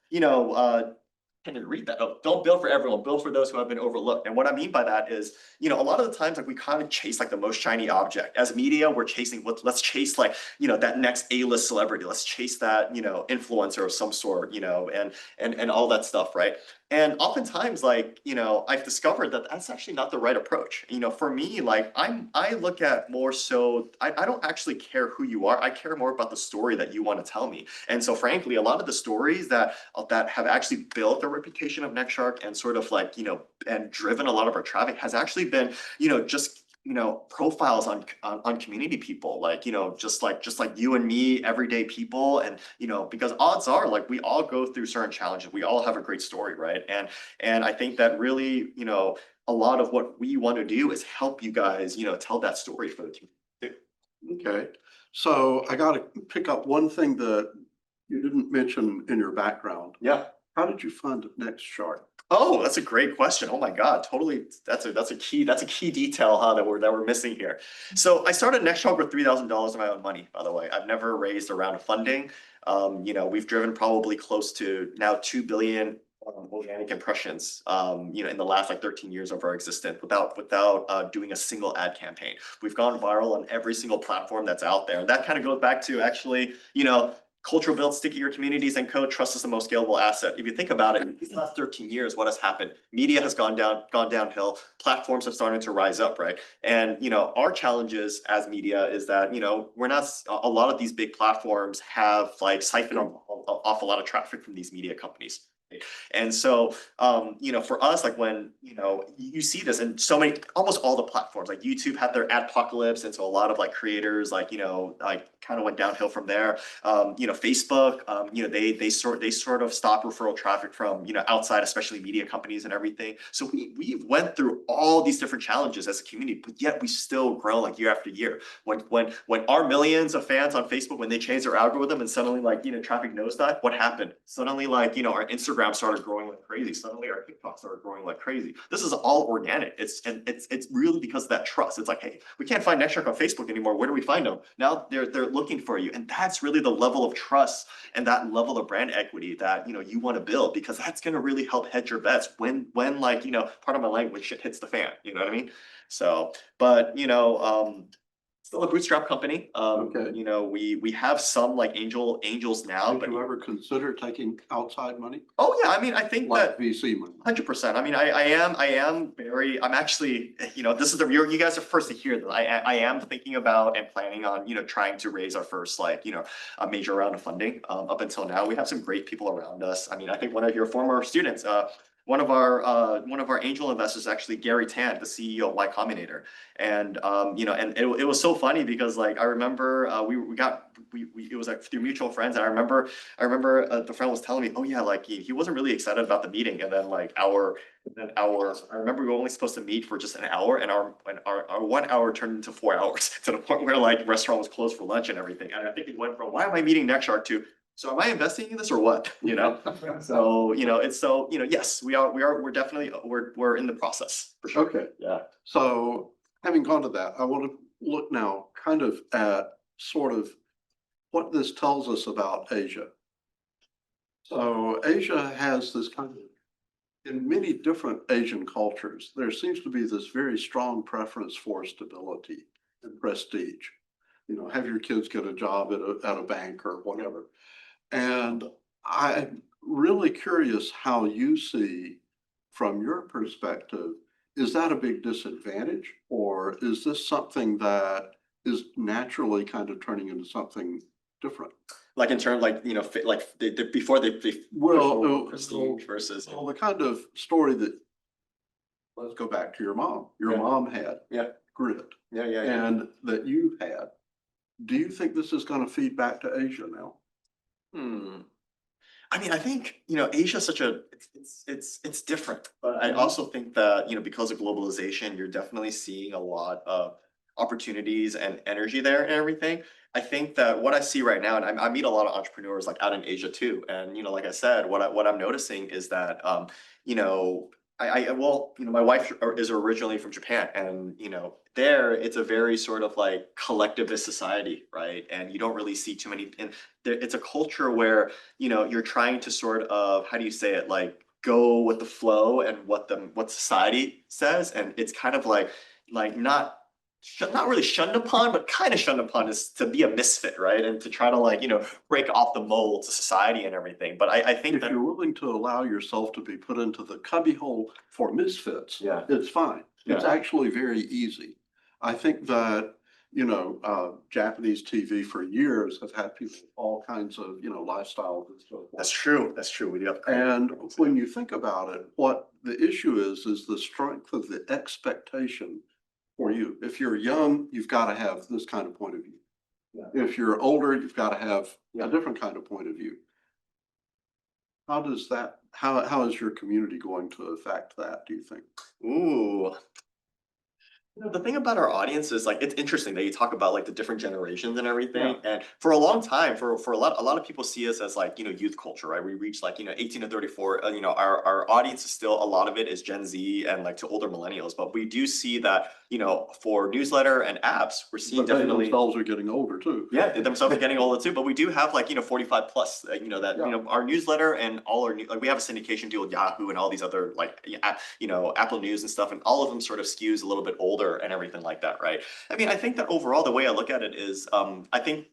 you know, can you read that? Oh, don't build for everyone, build for those who have been overlooked. And what I mean by that is, you know, a lot of the times, like we kind of chase like the most shiny object. As media, we're chasing let's chase like, you know, that next A-list celebrity. Let's chase that, you know, influencer of some sort, you know, and all that stuff, right? And oftentimes, like, you know, I've discovered that that's actually not the right approach. You know, for me, like I look at more so, I don't actually care who you are. I care more about the story that you want to tell me. And so frankly, a lot of the stories that have actually built the reputation of NextShark and sort of like, you know, and driven a lot of our traffic has actually been, you know, just, you know, profiles on community people, like, you know, just like you and me, everyday people. And, you know, because odds are like we all go through certain challenges. We all have a great story, right? And I think that really, you know, a lot of what we want to do is help you guys, you know, tell that story for the community. Okay, so I got to pick up one thing that you didn't mention in your background. Yeah. How did you find NextShark? Oh, that's a great question. Oh my God, totally. That's a key detail, huh, that we're missing here. So I started NextShark with $3,000 of my own money, by the way. I've never raised a round of funding. You know, we've driven probably close to now 2 billion organic impressions, you know, in the last like 13 years of our existence without doing a single ad campaign. We've gone viral on every single platform that's out there. And that kind of goes back to actually, you know, cultural build, stickier communities, and code. Trust is the most scalable asset. If you think about it, in these last 13 years, what has happened? Media has gone downhill. Platforms have started to rise up, right? And you know, our challenges as media is that, you know, we're not, a lot of these big platforms have like siphoned off a lot of traffic from these media companies. And so, you know, for us, like when, you know, you see this in so many, almost all the platforms, like YouTube had their adpocalypse. And so a lot of like creators, like, you know, like kind of went downhill from there. You know, Facebook, you know, they sort of stopped referral traffic from, you know, outside, especially media companies and everything. So we went through all these different challenges as a community, but yet we still grow like year after year. When our millions of fans on Facebook, when they changed their algorithm and suddenly like, you know, traffic nosedive, what happened? Suddenly like, you know, our Instagram started growing like crazy. Suddenly our TikTok started growing like crazy. This is all organic. It's really because of that trust. It's like, hey, we can't find NextShark on Facebook anymore. Where do we find them? Now they're looking for you. And that's really the level of trust and that level of brand equity that, you know, you want to build, because that's going to really help hedge your bets when like, you know, part of my language, shit hits the fan. You know what I mean? So, but you know, still a bootstrap company. Okay. You know, we have some like angels now, Did but you ever consider taking outside money, oh yeah, I mean, I think like that VC money? 100%. I mean, I am very, I'm actually, you know, this is you guys are first to hear that I am thinking about and planning on, you know, trying to raise our first, like, you know, a major round of funding. Up until now, we have some great people around us. I mean, I think one of your former students, one of our angel investors is actually Gary Tan, the CEO of Y Combinator. And you know, and it was so funny because like I remember it was like through mutual friends, and I remember the friend was telling me, oh yeah, like he wasn't really excited about the meeting, and then like I remember we were only supposed to meet for just an hour, and our 1 hour turned into 4 hours to the point where like restaurant was closed for lunch and everything. And I think it went from why am I meeting NextShark to so am I investing in this or what? You know? So, you know, it's so, you know, yes, we're definitely, we're in the process for sure. Okay, Yeah. so having gone to that, I want to look now kind of at sort of what this tells us about Asia. So Asia has this kind of, in many different Asian cultures, there seems to be this very strong preference for stability and prestige. You know, have your kids get a job at a bank or whatever. And I'm really curious how you see, from your perspective, is that a big disadvantage, or is this something that is naturally kind of turning into something different? Like in terms, like, you know, like before they Well, prestige versus. Well, the kind of story that, let's go back to your mom. Your Yeah. mom had Yeah. grit, Yeah. and that you had. Do you think this is going to feed back to Asia now? I mean, I think, you know, Asia is such a, it's different, but I also think that, you know, because of globalization, you're definitely seeing a lot of opportunities and energy there and everything. I think that what I see right now, and I meet a lot of entrepreneurs like out in Asia too. And, you know, like I said, what I'm noticing is that, you know, Well, my wife is originally from Japan, and there it's a very sort of like collectivist society, right? And you don't really see too many, and it's a culture where you're trying to sort of, how do you say it, like go with the flow and what society says, and it's kind of like not really shunned upon, but kind of shunned upon is to be a misfit, right? And to try to like, break off the mold to society and everything. But I think If that you're willing to allow yourself to be put into the cubbyhole for misfits, Yeah. it's fine. It's Yeah. actually very easy. I think that, Japanese TV for years have had people with all kinds of, lifestyles and so That's forth. true. That's true. We do have. And when you think about it, what the issue is the strength of the expectation for you. If you're young, you've got to have this kind of point of view. Yeah. If you're older, you've got to have Yeah. a different kind of point of view. How is your community going to affect that, do you think? Ooh. The thing about our audience is like it's interesting that you talk about like the different generations and everything. And for a long time, for a lot of people see us as like youth culture, right? We reach like 18 to 34. Our audience is still, a lot of it is Gen Z and like to older millennials. But we do see that for newsletter and apps, we're seeing But they definitely. themselves are getting older too. Yeah, they themselves are getting older too, but we do have like 45 plus. That Yeah. our newsletter and all our like we have a syndication deal with Yahoo and all these other like Apple News and stuff, and all of them sort of skews a little bit older and everything like that, right? I mean, I think that overall the way I look at it is, I think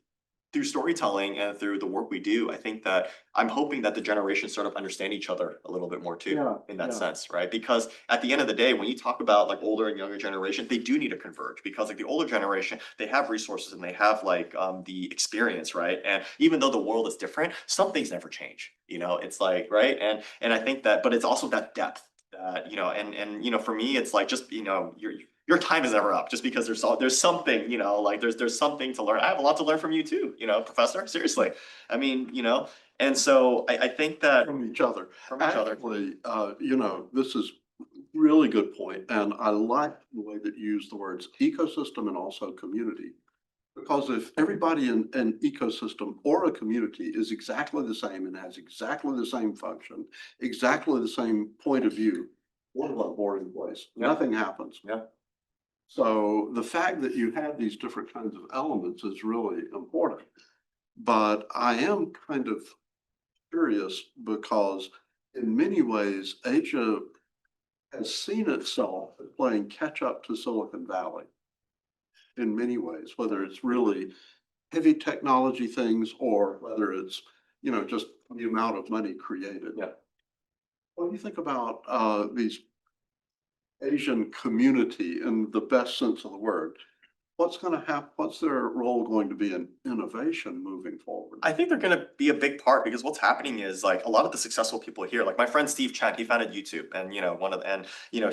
through storytelling and through the work we do, I think that I'm hoping that the generations sort of understand each other a little bit more too, Yeah, in that yeah. sense, right? Because at the end of the day, when you talk about like older and younger generation, they do need to converge, because like the older generation, they have resources and they have like the experience, right? And even though the world is different, some things never change. It's like, right? And I think that, but it's also that depth that, and for me, it's like just, your time is never up, just because there's something, like there's something to learn. I have a lot to learn from you too, professor, seriously. I mean, and so I think that From each other. from each other. Actually, this is really good point, and I like the way that you use the words ecosystem and also community. Because if everybody in an ecosystem or a community is exactly the same and has exactly the same function, exactly the same point of view, what a boring place. Yeah. Nothing happens. Yeah. So the fact that you have these different kinds of elements is really important. But I am kind of curious because in many ways, Asia has seen itself as playing catch up to Silicon Valley in many ways, whether it's really heavy technology things or whether it's, just the amount of money created. Yeah. What do you think about these Asian community in the best sense of the word? What's going to happen? What's their role going to be in innovation moving forward? I think they're going to be a big part, because what's happening is like a lot of the successful people here, like my friend Steve Chen, he founded YouTube, and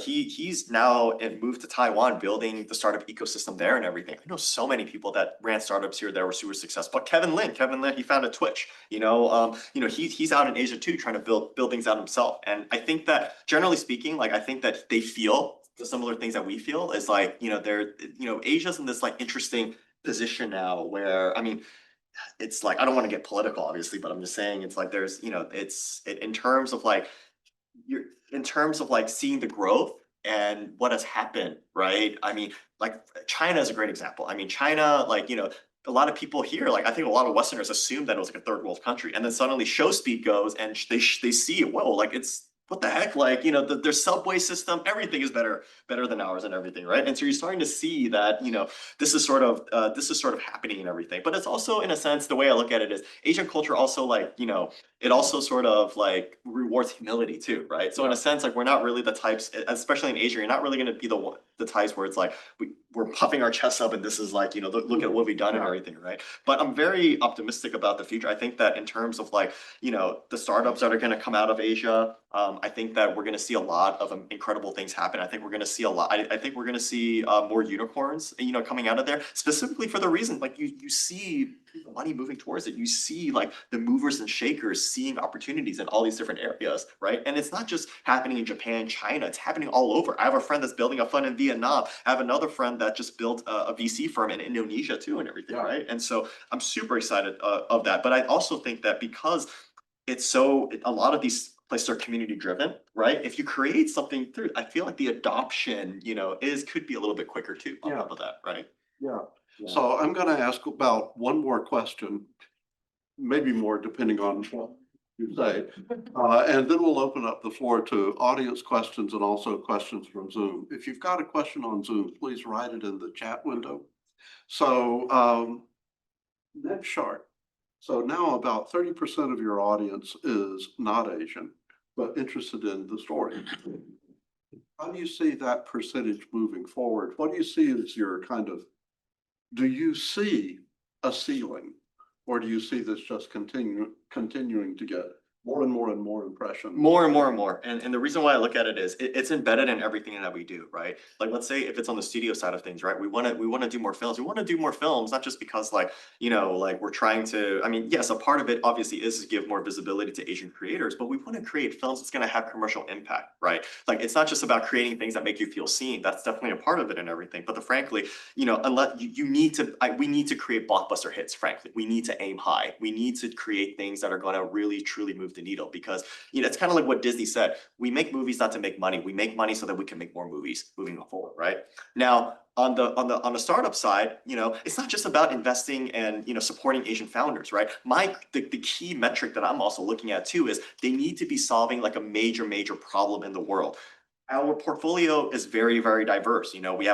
he's now moved to Taiwan, building the startup ecosystem there and everything. I know so many people that ran startups here that were super successful. But Kevin Lin, he founded Twitch. He's out in Asia too, trying to build things out himself. And I think that generally speaking, like I think that they feel the similar things that we feel, is like, Asia's in this like interesting position now where, I mean, it's like, I don't want to get political, obviously, but I'm just saying it's like there's, in terms of like, seeing the growth and what has happened, right? I mean, like China is a great example. I mean, China, like, a lot of people here, like I think a lot of Westerners assumed that it was like a third world country, and then suddenly show speed goes and they see, whoa, like it's, what the heck, like their subway system, everything is better than ours and everything, right? And so you're starting to see that this is sort of happening and everything. But it's also, in a sense, the way I look at it is Asian culture also like it also sort of like rewards humility too, right? So in a sense, like we're not really the types, especially in Asia, you're not really going to be the types where it's like we're puffing our chests up and this is like look at what we've done and everything, right? But I'm very optimistic about the future. I think that in terms of like the startups that are going to come out of Asia, I think that we're going to see a lot of incredible things happen. I think we're going to see a lot. I think we're going to see more unicorns, coming out of there, specifically for the reason like you see the money moving towards it. You see like the movers and shakers seeing opportunities in all these different areas, right? And it's not just happening in Japan, China. It's happening all over. I have a friend that's building a fund in Vietnam. I have another friend that just built a VC firm in Indonesia too, and everything, Yeah. right? And so I'm super excited of that. But I also think that because a lot of these places are community driven, right? If you create something through, I feel like the adoption, could be a little bit quicker too on top of that, right? Yeah. So I'm going to ask about one more question, maybe more depending on what you say. And then we'll open up the floor to audience questions and also questions from Zoom. If you've got a question on Zoom, please write it in the chat window. So NextShark. So now about 30% of your audience is not Asian, but interested in the story. How do you see that percentage moving forward? What do you see as your do you see a ceiling? Or do you see this just continuing to get more and more and more impressions? More and more and more. And the reason why I look at it is it's embedded in everything that we do, right? Like, let's say if it's on the studio side of things, right? We want to do more films. We want to do more films, not just because like we're trying to, yes, a part of it obviously is to give more visibility to Asian creators, but we want to create films that's going to have commercial impact, right? Like, it's not just about creating things that make you feel seen. That's definitely a part of it and everything. But frankly, unless we need to create blockbuster hits, frankly. We need to aim high. We need to create things that are going to really, truly move the needle, because it's kind of like what Disney said. We make movies not to make money. We make money so that we can make more movies moving forward, right? Now, on the startup side, it's not just about investing and supporting Asian founders, right? The key metric that I'm also looking at too is they need to be solving like a major problem in the world. Our portfolio is very, very diverse. We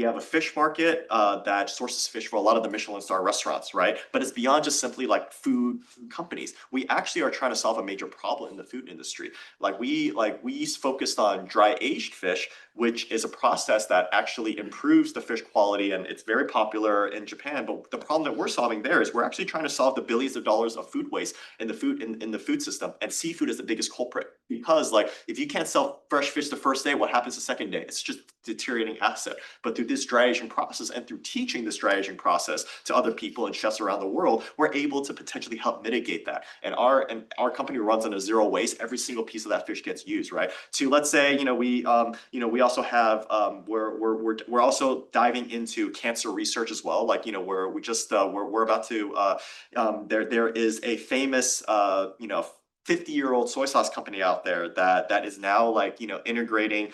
have a fish market that sources fish for a lot of the Michelin star restaurants, right? But it's beyond just simply like food companies. We actually are trying to solve a major problem in the food industry. We focused on dry aged fish, which is a process that actually improves the fish quality, and it's very popular in Japan. But the problem that we're solving there is we're actually trying to solve the billions of dollars of food waste in the food system, and seafood is the biggest culprit, because if you can't sell fresh fish the first day, what happens the second day? It's just deteriorating asset. But through this dry aging process and through teaching this dry aging process to other people and chefs around the world, we're able to potentially help mitigate that. And our company runs on a zero waste. Every single piece of that fish gets used, right? To, let's say, we also have we're also diving into cancer research as well. We're about to there is a famous 50-year-old soy sauce company out there that is now integrating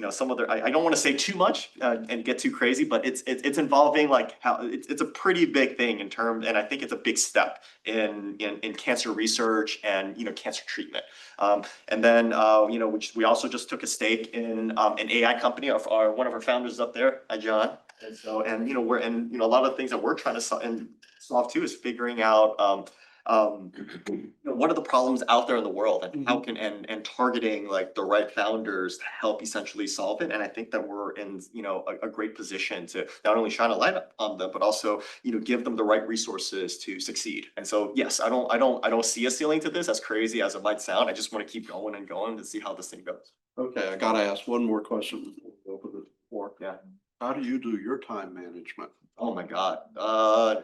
some of their, I don't want to say too much and get too crazy, but it's involving how it's a pretty big thing and I think it's a big step in cancer research and cancer treatment. And then which we also just took a stake in an AI company. One of our founders is up there, John. And so we're a lot of the things that we're trying to solve too is figuring out what are the problems out there in the world, and how can and targeting the right founders to help essentially solve it. And I think that we're in a great position to not only shine a light on them, but also give them the right resources to succeed. And so yes, I don't see a ceiling to this, as crazy as it might sound. I just want to keep going and going to see how this thing goes. Okay, I gotta ask one more question before we open the floor. Yeah. How do you do your time management? Oh my God,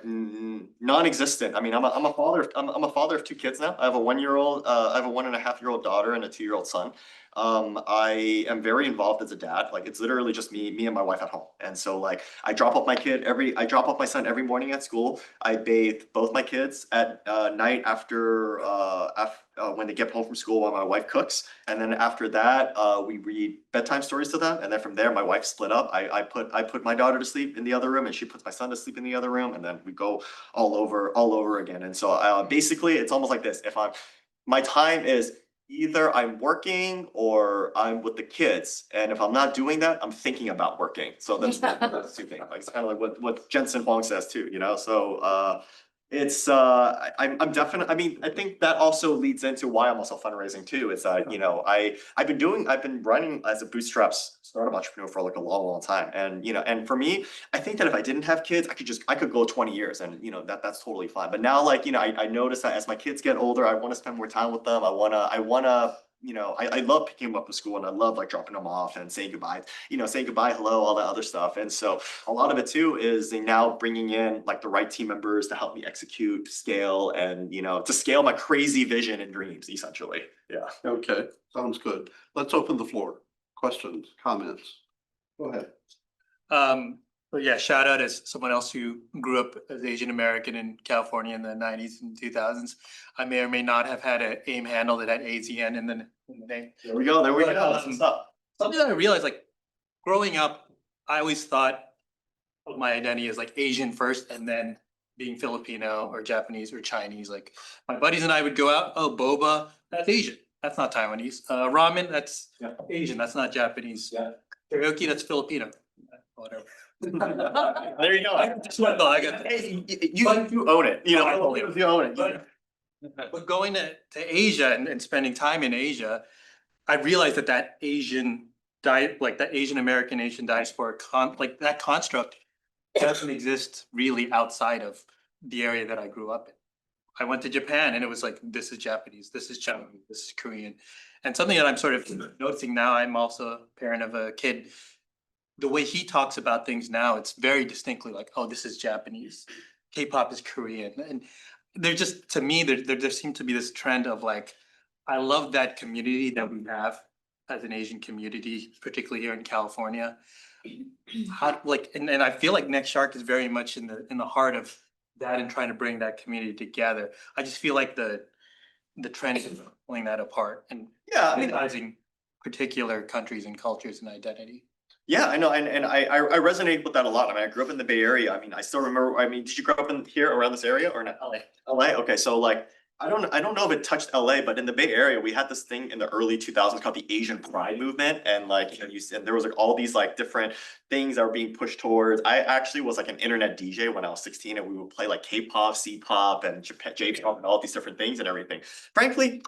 non-existent. I'm a father. I'm a father of two kids now. I have a 1-year-old. I have a 1.5-year-old daughter and a 2-year-old son. I am very involved as a dad. It's literally just me and my wife at home. And so I drop off my son every morning at school. I bathe both my kids at night after when they get home from school while my wife cooks. And then after that, we read bedtime stories to them. And then from there, my wife split up. I put my daughter to sleep in the other room, and she puts my son to sleep in the other room. And then we go all over again. And so basically, it's almost like this. My time is either I'm working or I'm with the kids. And if I'm not doing that, I'm thinking about working. So that's two things. It's kind of like what Jensen Huang says too, So it's I'm definitely, I think that also leads into why I'm also fundraising too. Is that I've been running as a bootstraps startup entrepreneur for a long time. And and for me, I think that if I didn't have kids, I could go 20 years and that's totally fine. But now I notice that as my kids get older, I want to spend more time with them. I wanna I love picking them up at school, and I love dropping them off and saying goodbye, saying goodbye, hello, all that other stuff. And so a lot of it too is now bringing in the right team members to help me execute, scale, and to scale my crazy vision and dreams, essentially. Yeah. Okay, sounds good. Let's open the floor. Questions, comments? Go ahead. So yeah, shout out as someone else who grew up as Asian American in California in the 90s and 2000s. I may or may not have had an AIM handle that had AZN in the name. There we go. There we But, go. That's what's up. Something that I realized, like growing up, I always thought of my identity as like Asian first and then being Filipino or Japanese or Chinese. Like my buddies and I would go out, oh, boba, that's Asian. That's not Taiwanese. Ramen, that's Yeah. Asian. That's not Japanese. Yeah. Karaoke, that's Filipino. Whatever. There you go. I just went, I got Hey, you own it. You know, I totally own it. you own it. But going to Asia and spending time in Asia, I realized that Asian diet, like that Asian American, Asian diaspora, like that construct doesn't exist really outside of the area that I grew up in. I went to Japan and it was like, this is Japanese, this is Chinese, this is Korean. And something that I'm sort of noticing now, I'm also a parent of a kid. The way he talks about things now, it's very distinctly like, oh, this is Japanese, K-pop is Korean. And they're just, to me, there seemed to be this trend of like, I love that community that we have as an Asian community, particularly here in California. How, like, and I feel like NextShark is very much in the heart of that and trying to bring that community together. I just feel like the trend is pulling that apart and Yeah, I mean, realizing particular countries and cultures and identity. yeah, I know, and I resonate with that a lot. I mean, I grew up in the Bay Area. I mean, I still remember. I mean, did you grow up in here around this area or not? LA. LA. Okay, so like, I don't know if it touched LA, but in the Bay Area, we had this thing in the early 2000s called the Asian Pride movement, and like, you know, and there was like all these like different things that were being pushed towards. I actually was like an internet DJ when I was 16, and we would play like K-pop, C-pop, and J-pop, and all these different things and everything. Frankly,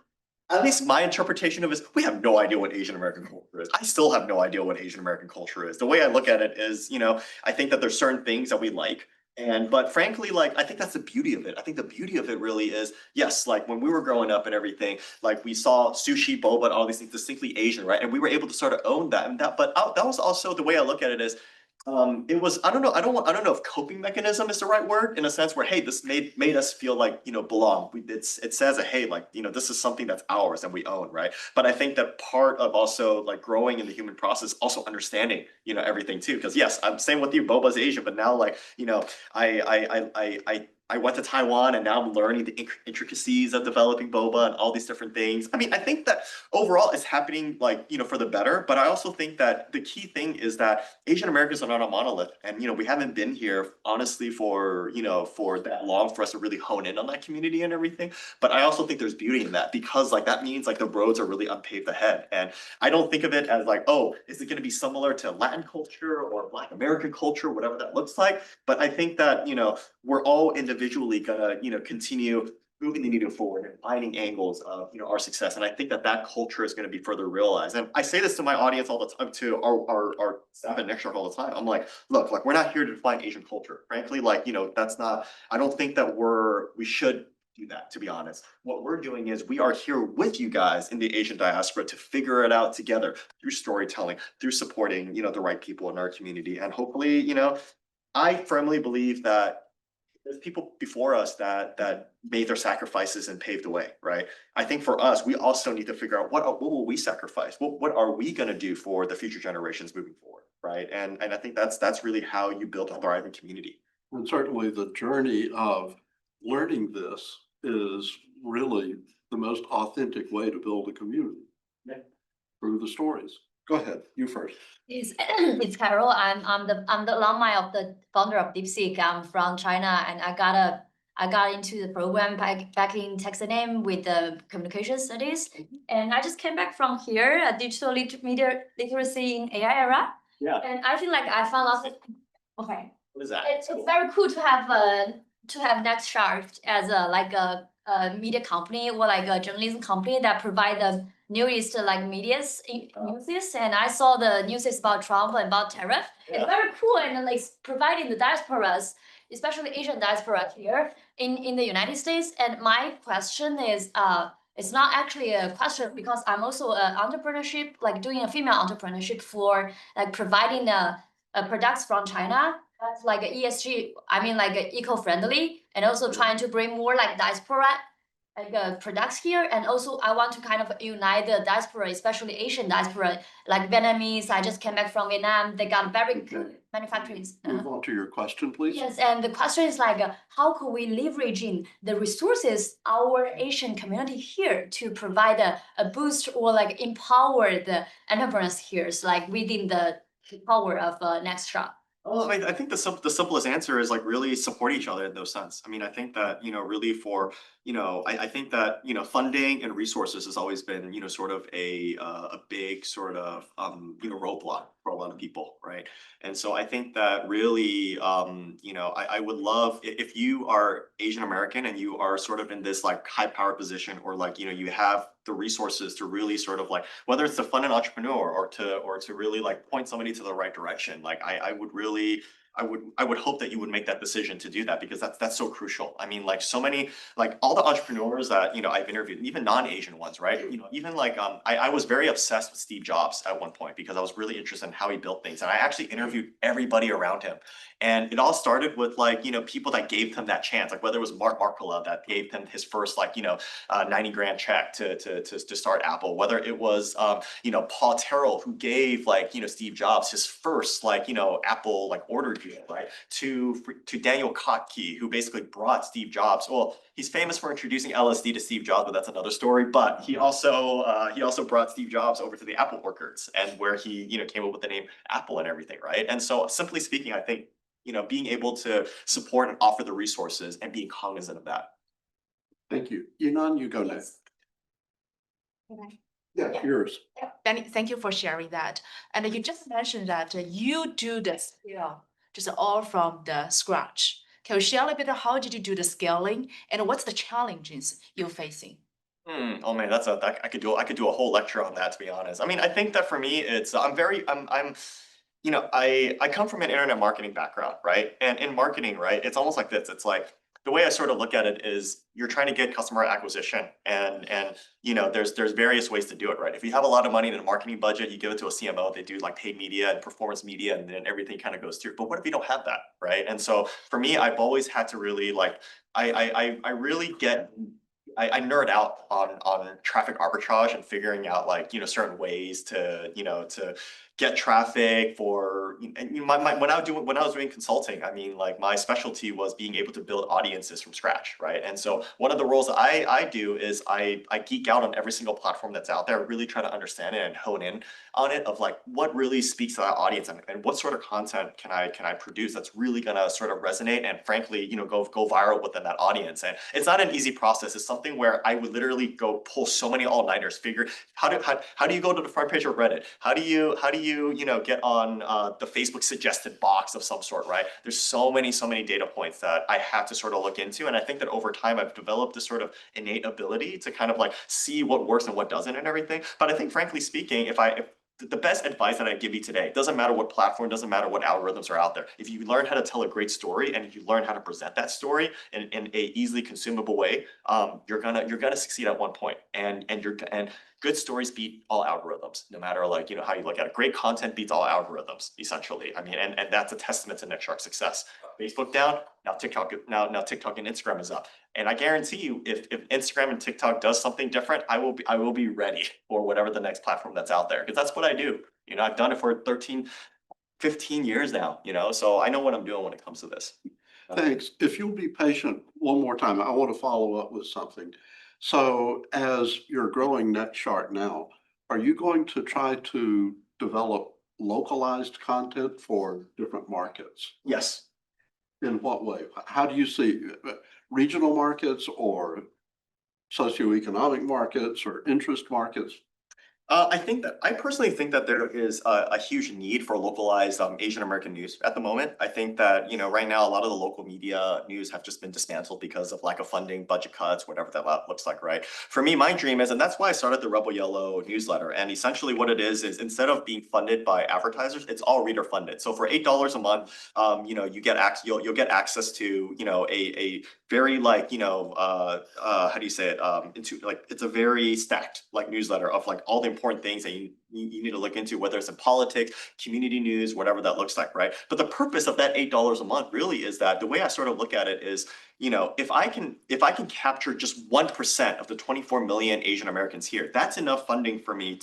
at least my interpretation of it is we have no idea what Asian American culture is. I still have no idea what Asian American culture is. The way I look at it is, you know, I think that there's certain things that we like. But frankly, like, I think that's the beauty of it. I think the beauty of it really is, yes, like when we were growing up and everything, like we saw sushi, boba, and all these things distinctly Asian, right? And we were able to sort of own that. But that was also the way I look at it is, it was, I don't know if coping mechanism is the right word, in a sense where, hey, this made us feel like, you know, belong. It says that, hey, like, you know, this is something that's ours and we own, right? But I think that part of also like growing in the human process, also understanding, you know, everything too. Because yes, I'm saying with you, boba's Asian, but now like, you know, I went to Taiwan and now I'm learning the intricacies of developing boba and all these different things. I mean, I think that overall it's happening like, you know, for the better, but I also think that the key thing is that Asian Americans are not a monolith. And, you know, we haven't been here honestly for, you know, for that long for us to really hone in on that community and everything. But I also think there's beauty in that because like that means like the roads are really unpaved ahead. And I don't think of it as like, oh, is it going to be similar to Latin culture or Black American culture, whatever that looks like. But I think that, you know, we're all individually gonna, you know, continue moving the needle forward and finding angles of, you know, our success. And I think that that culture is going to be further realized. And I say this to my audience all the time, to our staff at NextShark all the time. I'm like, look, like we're not here to define Asian culture. Frankly, like, you know, that's not, I don't think that we should do that, to be honest. What we're doing is we are here with you guys in the Asian diaspora to figure it out together through storytelling, through supporting, you know, the right people in our community. And hopefully, you know, I firmly believe that there's people before us that made their sacrifices and paved the way, right? I think for us, we also need to figure out what will we sacrifice? What are we going to do for the future generations moving forward, right? And I think that's really how you build a thriving community. And certainly the journey of learning this is really the most authentic way to build a community. Yeah. Through the stories. Go ahead, you first. It's Carol. I'm the alumni of the founder of DeepSeek. I'm from China, and I got into the program back in Texas A&M with the communication studies, and I just came back from here, a digital media literacy in AI era. Yeah. And I feel like I found lots of okay. What is that? It's very cool to have NextShark as a media company or like a journalism company that provide the newest like news. And I saw the news about Trump and about tariff. Yeah. It's very cool and like providing the diasporas, especially Asian diaspora here in the United States. And my question is, it's not actually a question because I'm also an entrepreneurship, like doing a female entrepreneurship for like providing products from China that's like a ESG, I mean like eco-friendly, and also trying to bring more like diaspora products here, and also I want to kind of unite the diaspora, especially Asian diaspora, like Vietnamese. I just came back from Vietnam. They got very good manufacturing. Move on to your question, please. Yes, and the question is like, how could we leveraging the resources our Asian community here to provide a boost or like empower the entrepreneurs here, like within the power of NextShark? Well, I think the simplest answer is like really support each other in those sense. I mean, I think that, really for, I think that, funding and resources has always been, sort of a big sort of, roadblock for a lot of people, right? And so I think that really, I would love if you are Asian American and you are sort of in this like high power position, or like, you have the resources to really sort of like, whether it's to fund an entrepreneur or to really like point somebody to the right direction, like I would really, I would hope that you would make that decision to do that, because that's so crucial. I mean, like so many, like all the entrepreneurs that, I've interviewed, even non-Asian ones, right? Even like, I was very obsessed with Steve Jobs at one point because I was really interested in how he built things. And I actually interviewed everybody around him. And it all started with like, people that gave him that chance, like whether it was Mark Markula that gave him his first like, 90 grand check to start Apple, whether it was, Paul Terrell who gave like, Steve Jobs his first like, Apple like order deal, right? To Daniel Kotke, who basically brought Steve Jobs. Well, he's famous for introducing LSD to Steve Jobs, but that's another story. But he also brought Steve Jobs over to the Apple workers, and where he, came up with the name Apple and everything, right? And so simply speaking, I think, being able to support and offer the resources and being cognizant of that. Thank you. Yinan, you go next. Okay. Yeah, yours. Thank you for sharing that. And you just mentioned that you do the scale just all from the scratch. Can you share a little bit how did you do the scaling and what's the challenges you're facing? Oh man, I could do a whole lecture on that, to be honest. I mean, I think that for me, it's I come from an internet marketing background, right? And in marketing, right, it's almost like this. It's like the way I sort of look at it is you're trying to get customer acquisition, and there's various ways to do it, right? If you have a lot of money in a marketing budget, you give it to a CMO, they do like paid media and performance media, and then everything kind of goes through. But what if you don't have that, right? And so for me, I've always had to really like I really get I nerd out on traffic arbitrage and figuring out like, certain ways to, to get traffic for, and when I was doing consulting, I mean, like my specialty was being able to build audiences from scratch, right? And so one of the roles that I do is I geek out on every single platform that's out there, really try to understand it and hone in on it, of like what really speaks to that audience, and what sort of content can I produce that's really gonna sort of resonate and frankly, go viral within that audience. And it's not an easy process. It's something where I would literally go pull so many all-nighters, figure how do you go to the front page of Reddit? How do you get on the Facebook suggested box of some sort, right? There's so many data points that I have to sort of look into. And I think that over time I've developed this sort of innate ability to kind of like see what works and what doesn't and everything. But I think frankly speaking, if the best advice that I give you today, doesn't matter what platform, doesn't matter what algorithms are out there. If you learn how to tell a great story and if you learn how to present that story in a easily consumable way, you're gonna succeed at one point. And good stories beat all algorithms, no matter like, how you look at it. Great content beats all algorithms, essentially. I mean, and that's a testament to NextShark's success. Facebook down, now TikTok and Instagram is up. And I guarantee you, if Instagram and TikTok does something different, I will be ready for whatever the next platform that's out there. Because that's what I do. I've done it for 15 years now, so I know what I'm doing when it comes to this. Thanks. If you'll be patient one more time, I want to follow up with something. So as you're growing NextShark now, are you going to try to develop localized content for different markets? Yes. In what way? How do you see regional markets or socioeconomic markets or interest markets? I personally think that there is a huge need for localized Asian American news at the moment. I think that, right now, a lot of the local media news have just been dismantled because of lack of funding, budget cuts, whatever that looks like, right? For me, my dream is, and that's why I started the Rebel Yellow newsletter. And essentially what it is instead of being funded by advertisers, it's all reader funded. So for $8 a month, you get you'll get access to, a very like, how do you say it? Into like, it's a very stacked like newsletter of like all the important things that you need to look into, whether it's in politics, community news, whatever that looks like, right? But the purpose of that $8 a month really is that the way I sort of look at it is, you know, if I can capture just 1% of the 24 million Asian Americans here, that's enough funding for me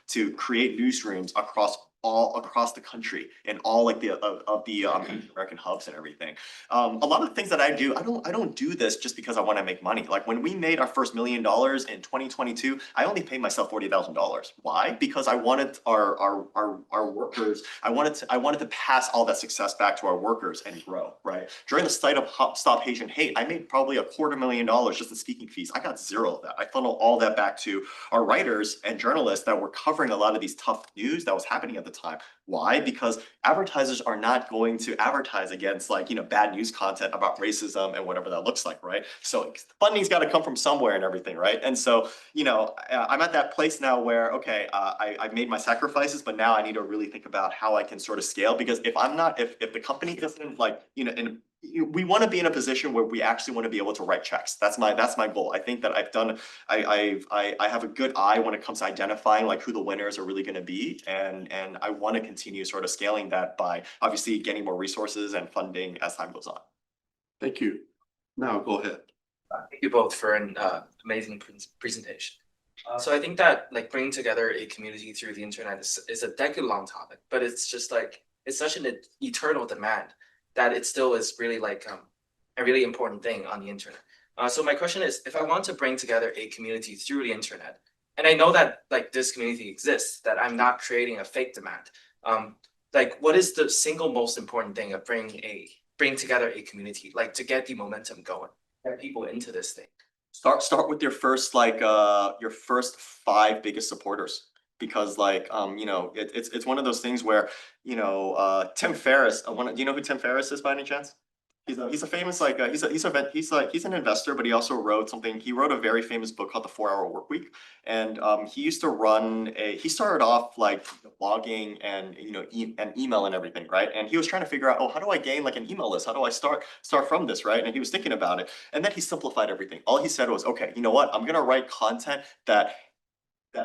to create newsrooms all across the country and all like the Asian American hubs and everything. A lot of the things that I do, I don't do this just because I want to make money. Like when we made our first $1 million in 2022, I only paid myself $40,000. Why? Because I wanted our workers, I wanted to pass all that success back to our workers and grow, right? During the site of Stop Asian Hate, I made probably $250,000 just in speaking fees. I got zero of that. I funneled all that back to our writers and journalists that were covering a lot of these tough news that was happening at the time. Why? Because advertisers are not going to advertise against like, you know, bad news content about racism and whatever that looks like, right? So funding's got to come from somewhere and everything, right? And so, you know, I'm at that place now where, okay, I've made my sacrifices, but now I need to really think about how I can sort of scale, because if the company doesn't like, you know, we want to be in a position where we actually want to be able to write checks. That's my goal. I think that I have a good eye when it comes to identifying like who the winners are really going to be, and I want to continue sort of scaling that by obviously getting more resources and funding as time goes on. Thank you. Now go ahead. Thank you both for an amazing presentation. So I think that like bringing together a community through the internet is a decade-long topic, but it's just like it's such an eternal demand that it still is really like a really important thing on the internet. So my question is, if I want to bring together a community through the internet, and I know that like this community exists, that I'm not creating a fake demand, like what is the single most important thing of bring together a community, like to get the momentum going, get people into this thing? Start with your first your first 5 biggest supporters, because like you know, it's one of those things where, you know, Tim Ferriss, do you know who Tim Ferriss is by any chance? He's a famous like he's an investor, but he also wrote a very famous book called The 4-Hour Workweek. And he used to he started off like blogging and, you know, and email and everything, right? And he was trying to figure out, oh, how do I gain like an email list? How do I start from this, right? And he was thinking about it, and then he simplified everything. All he said was, okay, you know what? I'm gonna write content that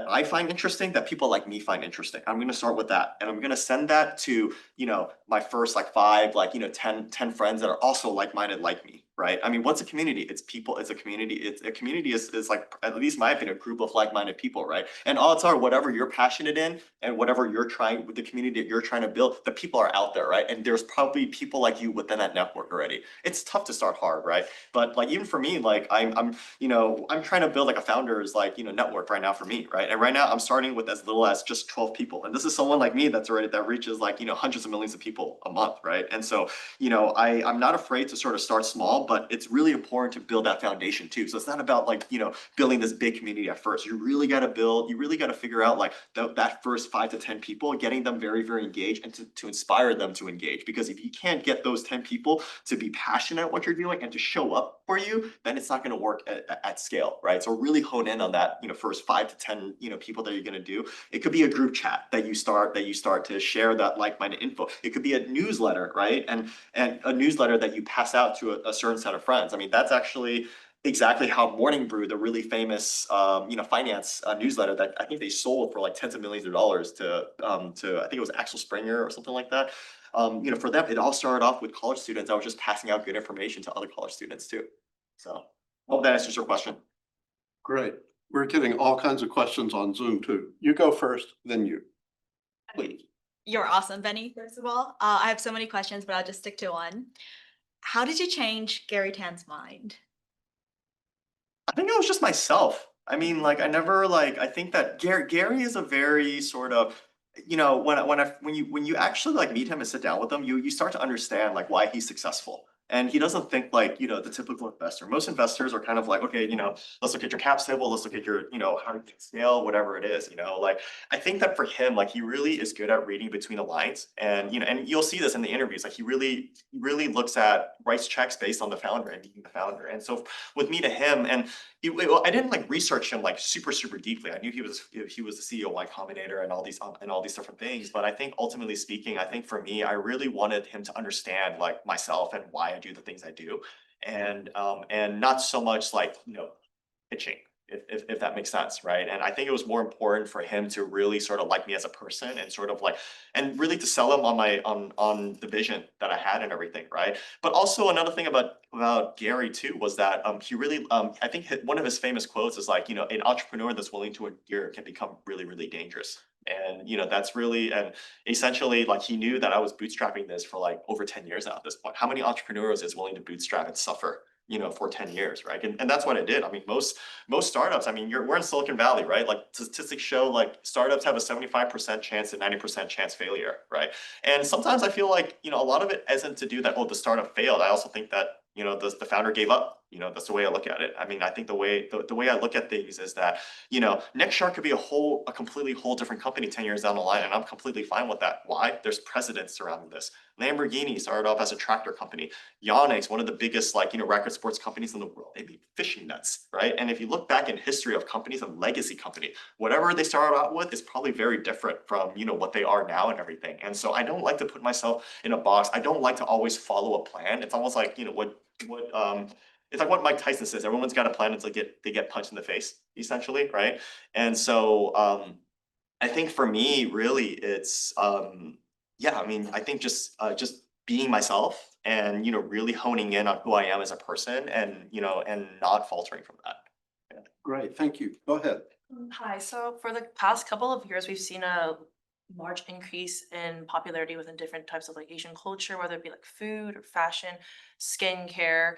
I find interesting, that people like me find interesting. I'm going to start with that. And I'm going to send that to, you know, my first like 5, like, you know, 10 friends that are also like-minded like me, right? I mean, what's a community? It's people, it's a community. It's a community is like, at least in my opinion, a group of like-minded people, right? And odds are whatever you're passionate in and whatever you're trying with the community that you're trying to build, the people are out there, right? And there's probably people like you within that network already. It's tough to start hard, right? But like, even for me, like I'm you know, I'm trying to build like a founders like, you know, network right now for me, right? And right now I'm starting with as little as just 12 people. And this is someone like me that reaches like, you know, hundreds of millions of people a month, right? And so, you know, I'm not afraid to sort of start small, but it's really important to build that foundation too. So it's not about like, you know, building this big community at first. You really got to figure out like that first 5 to 10 people, getting them very, very engaged, and to inspire them to engage. Because if you can't get those 10 people to be passionate at what you're doing and to show up for you, then it's not going to work at scale, right? So really hone in on that, you know, first 5 to 10, you know, people that you're going to do. It could be a group chat that you start to share that like-minded info. It could be a newsletter, right? And a newsletter that you pass out to a certain set of friends. I mean, that's actually exactly how Morning Brew, the really famous you know, finance newsletter that I think they sold for like tens of millions of dollars to I think it was Axel Springer or something like that. You know, for them, it all started off with college students that were just passing out good information to other college students too. So hope that answers your question. Great. We're getting all kinds of questions on Zoom too. You go first, then you. Please. You're awesome, Benny, first of all. I have so many questions, but I'll just stick to one. How did you change Gary Tan's mind? I think it was just myself. I mean, like I never like, I think that Gary is a very sort of, you know, when you actually like meet him and sit down with him, you start to understand like why he's successful. And he doesn't think like, you know, the typical investor. Most investors are kind of like, okay, you know, let's look at your cap table, let's look at your, you know, how you can scale, whatever it is, you know, like I think that for him, like he really is good at reading between the lines. And, you know, and you'll see this in the interviews, like he really writes checks based on the founder and being the founder. And so with me to him, and I didn't like research him like super deeply. I knew he was the CEO of Y Combinator and all these different things. But I think ultimately speaking, I think for me, I really wanted him to understand like myself and why I do the things I do, and not so much like, you know, pitching. if that makes sense, right? And I think it was more important for him to really sort of like me as a person and sort of like, and really to sell him on my, on the vision that I had and everything, right? But also another thing about Gary too was that he really I think one of his famous quotes is like, an entrepreneur that's willing to endure can become really, really dangerous. And that's really, and essentially like he knew that I was bootstrapping this for like over 10 years now at this point. How many entrepreneurs is willing to bootstrap and suffer, for 10 years, right? And that's what I did. I mean, most startups, I mean, we're in Silicon Valley, right? Like statistics show like startups have a 75% chance and 90% chance failure, right? And sometimes I feel like, a lot of it isn't to do that, oh, the startup failed. I also think that, the founder gave up. That's the way I look at it. I mean, I think the way I look at things is that, NextShark could be a completely whole different company 10 years down the line, and I'm completely fine with that. Why? There's precedents surrounding this. Lamborghini started off as a tractor company. Yonex, one of the biggest racket sports companies in the world, they made fishing nets, right? And if you look back in history of companies and legacy company, whatever they started out with is probably very different from what they are now and everything. And so I don't like to put myself in a box. I don't like to always follow a plan. It's almost like it's like what Mike Tyson says, everyone's got a plan until they get punched in the face, essentially, right? And so I think for me, really, it's yeah, I mean, I think just being myself and really honing in on who I am as a person and and not faltering from that. Great, thank you. Go ahead. Hi, so for the past couple of years, we've seen a large increase in popularity within different types of Asian culture, whether it be like food or fashion, skincare.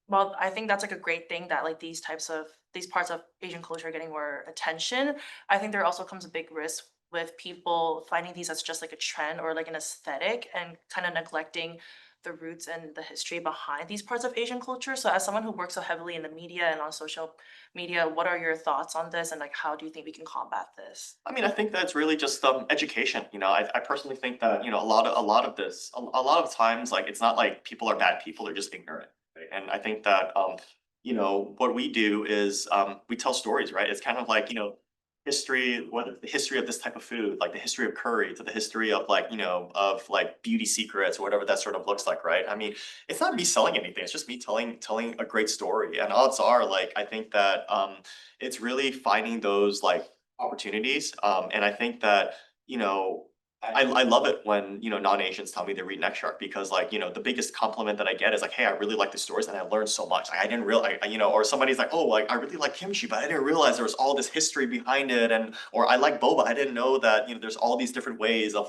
Well, I think that's like a great thing that these parts of Asian culture are getting more attention. I think there also comes a big risk with people finding these as just like a trend or like an aesthetic and kind of neglecting the roots and the history behind these parts of Asian culture. So as someone who works so heavily in the media and on social media, what are your thoughts on this and how do you think we can combat this? I mean, I think that's really just education. I personally think that a lot of this, a lot of times, it's not like people are bad people; they're just ignorant. Right? And I think that what we do is we tell stories, right? It's kind of like history, what the history of this type of food, like the history of curry, to the history of beauty secrets or whatever that sort of looks like, right? I mean, it's not me selling anything; it's just me telling a great story. And odds are, I think that it's really finding those opportunities. And I think that I love it when non-Asians tell me they read NextShark because the biggest compliment that I get is like, hey, I really like the stories and I learned so much. I didn't realize, or somebody's like, oh, I really like kimchi, but I didn't realize there was all this history behind it, or I like boba. I didn't know that there's all these different ways of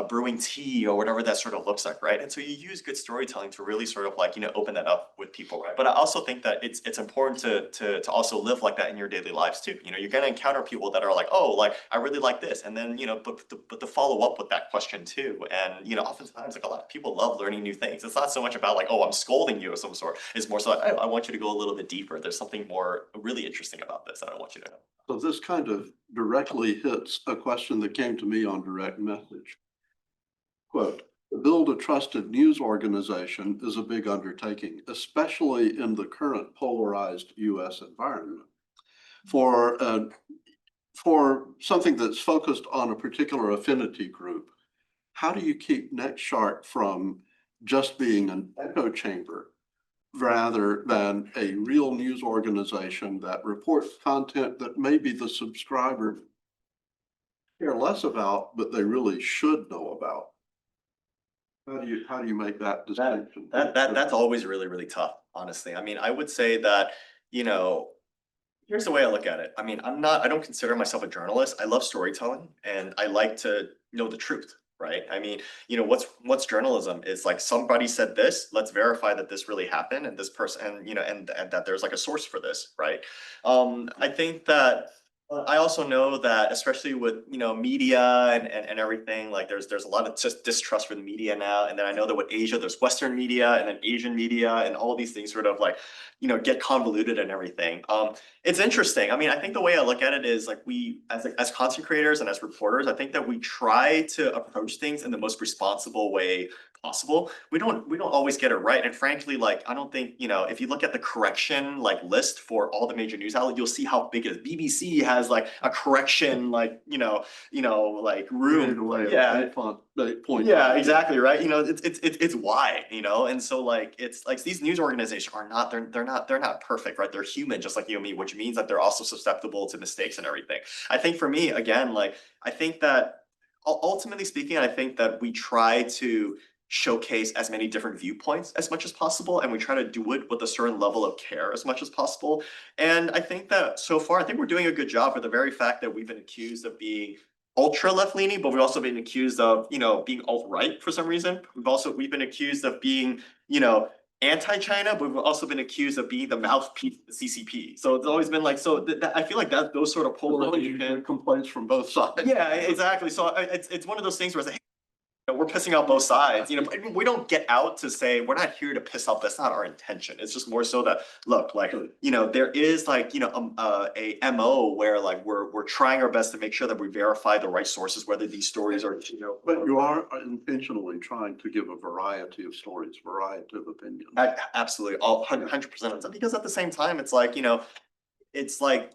brewing tea or whatever that sort of looks like, right? And so you use good storytelling to really sort of open that up with people, right? But I also think that it's important to also live like that in your daily lives too. You're gonna encounter people that are like, oh, I really like this, and then but to follow up with that question too, and oftentimes a lot of people love learning new things. It's not so much about oh, I'm scolding you of some sort. It's more so I want you to go a little bit deeper. There's something more really interesting about this that I want you to know. So this kind of directly hits a question that came to me on direct message. Quote, to build a trusted news organization is a big undertaking, especially in the current polarized US environment. For something that's focused on a particular affinity group, how do you keep NextShark from just being an echo chamber rather than a real news organization that reports content that maybe the subscriber care less about, but they really should know about? How do you make that distinction? That's always really, really tough, honestly. I mean, I would say that, here's the way I look at it. I mean, I don't consider myself a journalist. I love storytelling and I like to know the truth, right? I mean, what's journalism is somebody said this, let's verify that this really happened and this person, and that there's a source for this, right? I think that I also know that especially with media and everything, there's a lot of just distrust for the media now. And then I know that with Asia, there's Western media and then Asian media and all these things sort of get convoluted and everything. It's interesting. I mean, I think the way I look at it is we as content creators and as reporters, I think that we try to approach things in the most responsible way possible. We don't always get it right. And frankly, I don't think, if you look at the correction list for all the major news outlets, you'll see how big it is. BBC has has like a correction, like, like room. Yeah. Point. Yeah, exactly, right? It's why, and so like it's like these news organizations are not they're not perfect, right? They're human just like you and me, which means that they're also susceptible to mistakes and everything. I think for me, again, like I think that ultimately speaking, I think that we try to showcase as many different viewpoints as much as possible, and we try to do it with a certain level of care as much as possible. And I think that so far, I think we're doing a good job for the very fact that we've been accused of being ultra left leaning, but we've also been accused of, being alt right for some reason. We've been accused of being, anti-China, but we've also been accused of being the mouthpiece of the CCP. So it's always been like, I feel like that those sort of polarization complaints from both sides. Yeah, exactly. So it's one of those things where it's like, we're pissing out both sides, we don't get out to say, we're not here to piss off, that's not our intention. It's just more so that, look, like, there is like, a MO where like we're trying our best to make sure that we verify the right sources, whether these stories are, But you are intentionally trying to give a variety of stories, variety of opinions. Absolutely, all 100% of them, because at the same time, it's like, it's like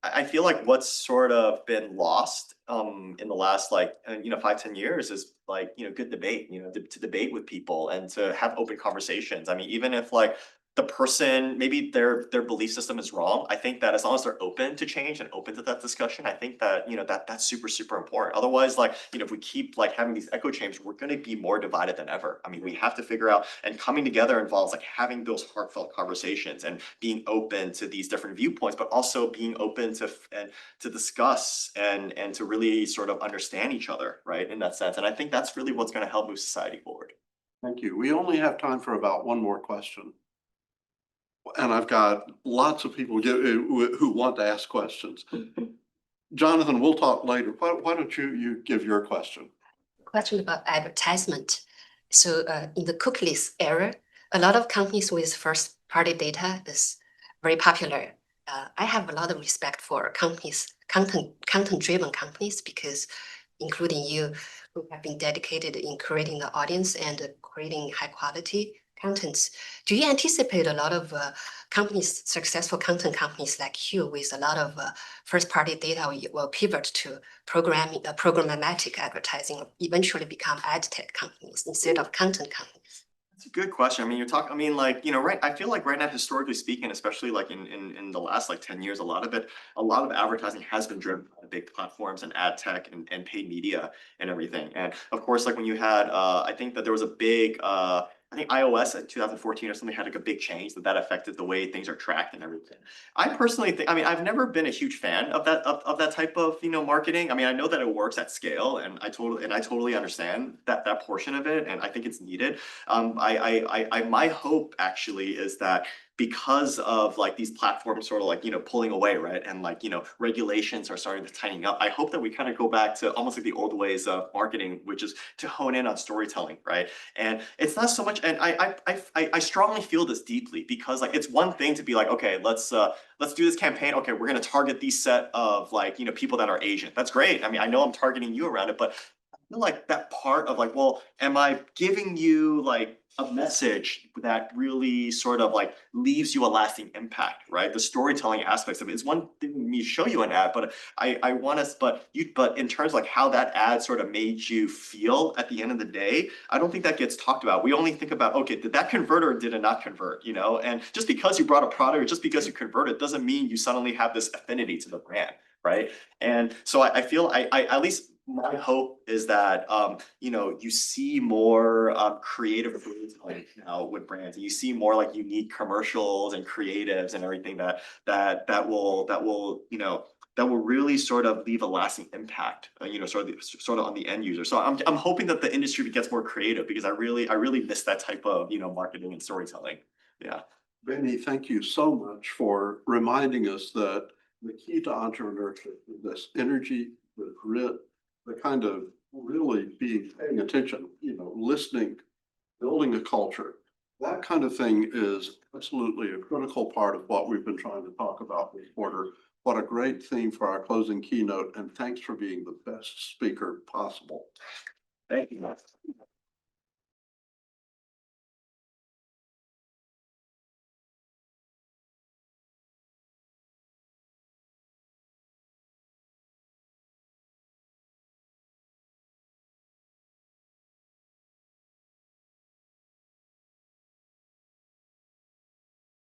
I feel like what's sort of been lost in the last like 5-10 years is like good debate, to debate with people and to have open conversations. I mean, even if like the person, maybe their belief system is wrong, I think that as long as they're open to change and open to that discussion, I think that that's super important. Otherwise, like if we keep like having these echo chambers, we're going to be more divided than ever. I mean, we have to figure out, and coming together involves like having those heartfelt conversations and being open to these different viewpoints, but also being open to discuss and to really sort of understand each other, right, in that sense. And I think that's really what's going to help move society forward. Thank you. We only have time for about one more question. And I've got lots of people who want to ask questions. Jonathan, we'll talk later. Why don't you give your question? Question about advertisement. So in the cookieless era, a lot of companies with first-party data is very popular. I have a lot of respect for companies, content-driven companies, because including you, who have been dedicated in creating the audience and creating high-quality contents. Do you anticipate a lot of companies, successful content companies like you, with a lot of first-party data will pivot to programmatic advertising, eventually become ad tech companies instead of content companies? That's a good question. I mean, right. I feel like right now, historically speaking, especially like in the last like 10 years, a lot of advertising has been driven by the big platforms and ad tech and paid media and everything. And of course, like when you had, I think that there was a big, I think iOS in 2014 or something had like a big change that affected the way things are tracked and everything. I personally think, I mean, I've never been a huge fan of that type of, marketing. I mean, I know that it works at scale, and I totally understand that portion of it, and I think it's needed. My hope actually is that because of like these platforms sort of like, pulling away, right? And like, regulations are starting to tighten up. I hope that we kind of go back to almost like the old ways of marketing, which is to hone in on storytelling, right? And it's not so much, and I strongly feel this deeply, because like it's one thing to be like, okay, let's do this campaign. Okay, we're gonna target these set of like, people that are Asian. That's great. I mean, I know I'm targeting you around it, but I feel like that part of like, well, am I giving you like a message that really sort of like leaves you a lasting impact, right? The storytelling aspects of it is one thing me show you an ad, but I want us, but in terms of like how that ad sort of made you feel at the end of the day, I don't think that gets talked about. We only think about, okay, did that convert or did it not convert, And just because you brought a product or just because you converted doesn't mean you suddenly have this affinity to the brand, right? And so I feel I at least my hope is that you see more creative storytelling now with brands, and you see more like unique commercials and creatives and everything that will really sort of leave a lasting impact, sort of on the end user. So I'm hoping that the industry gets more creative, because I really miss that type of marketing and storytelling. Yeah. Benny, thank you so much for reminding us that the key to entrepreneurship is this energy, the grit, the kind of really paying attention, listening, building a culture. That kind of thing is absolutely a critical part of what we've been trying to talk about this quarter. What a great theme for our closing keynote, and thanks for being the best speaker possible. Thank you.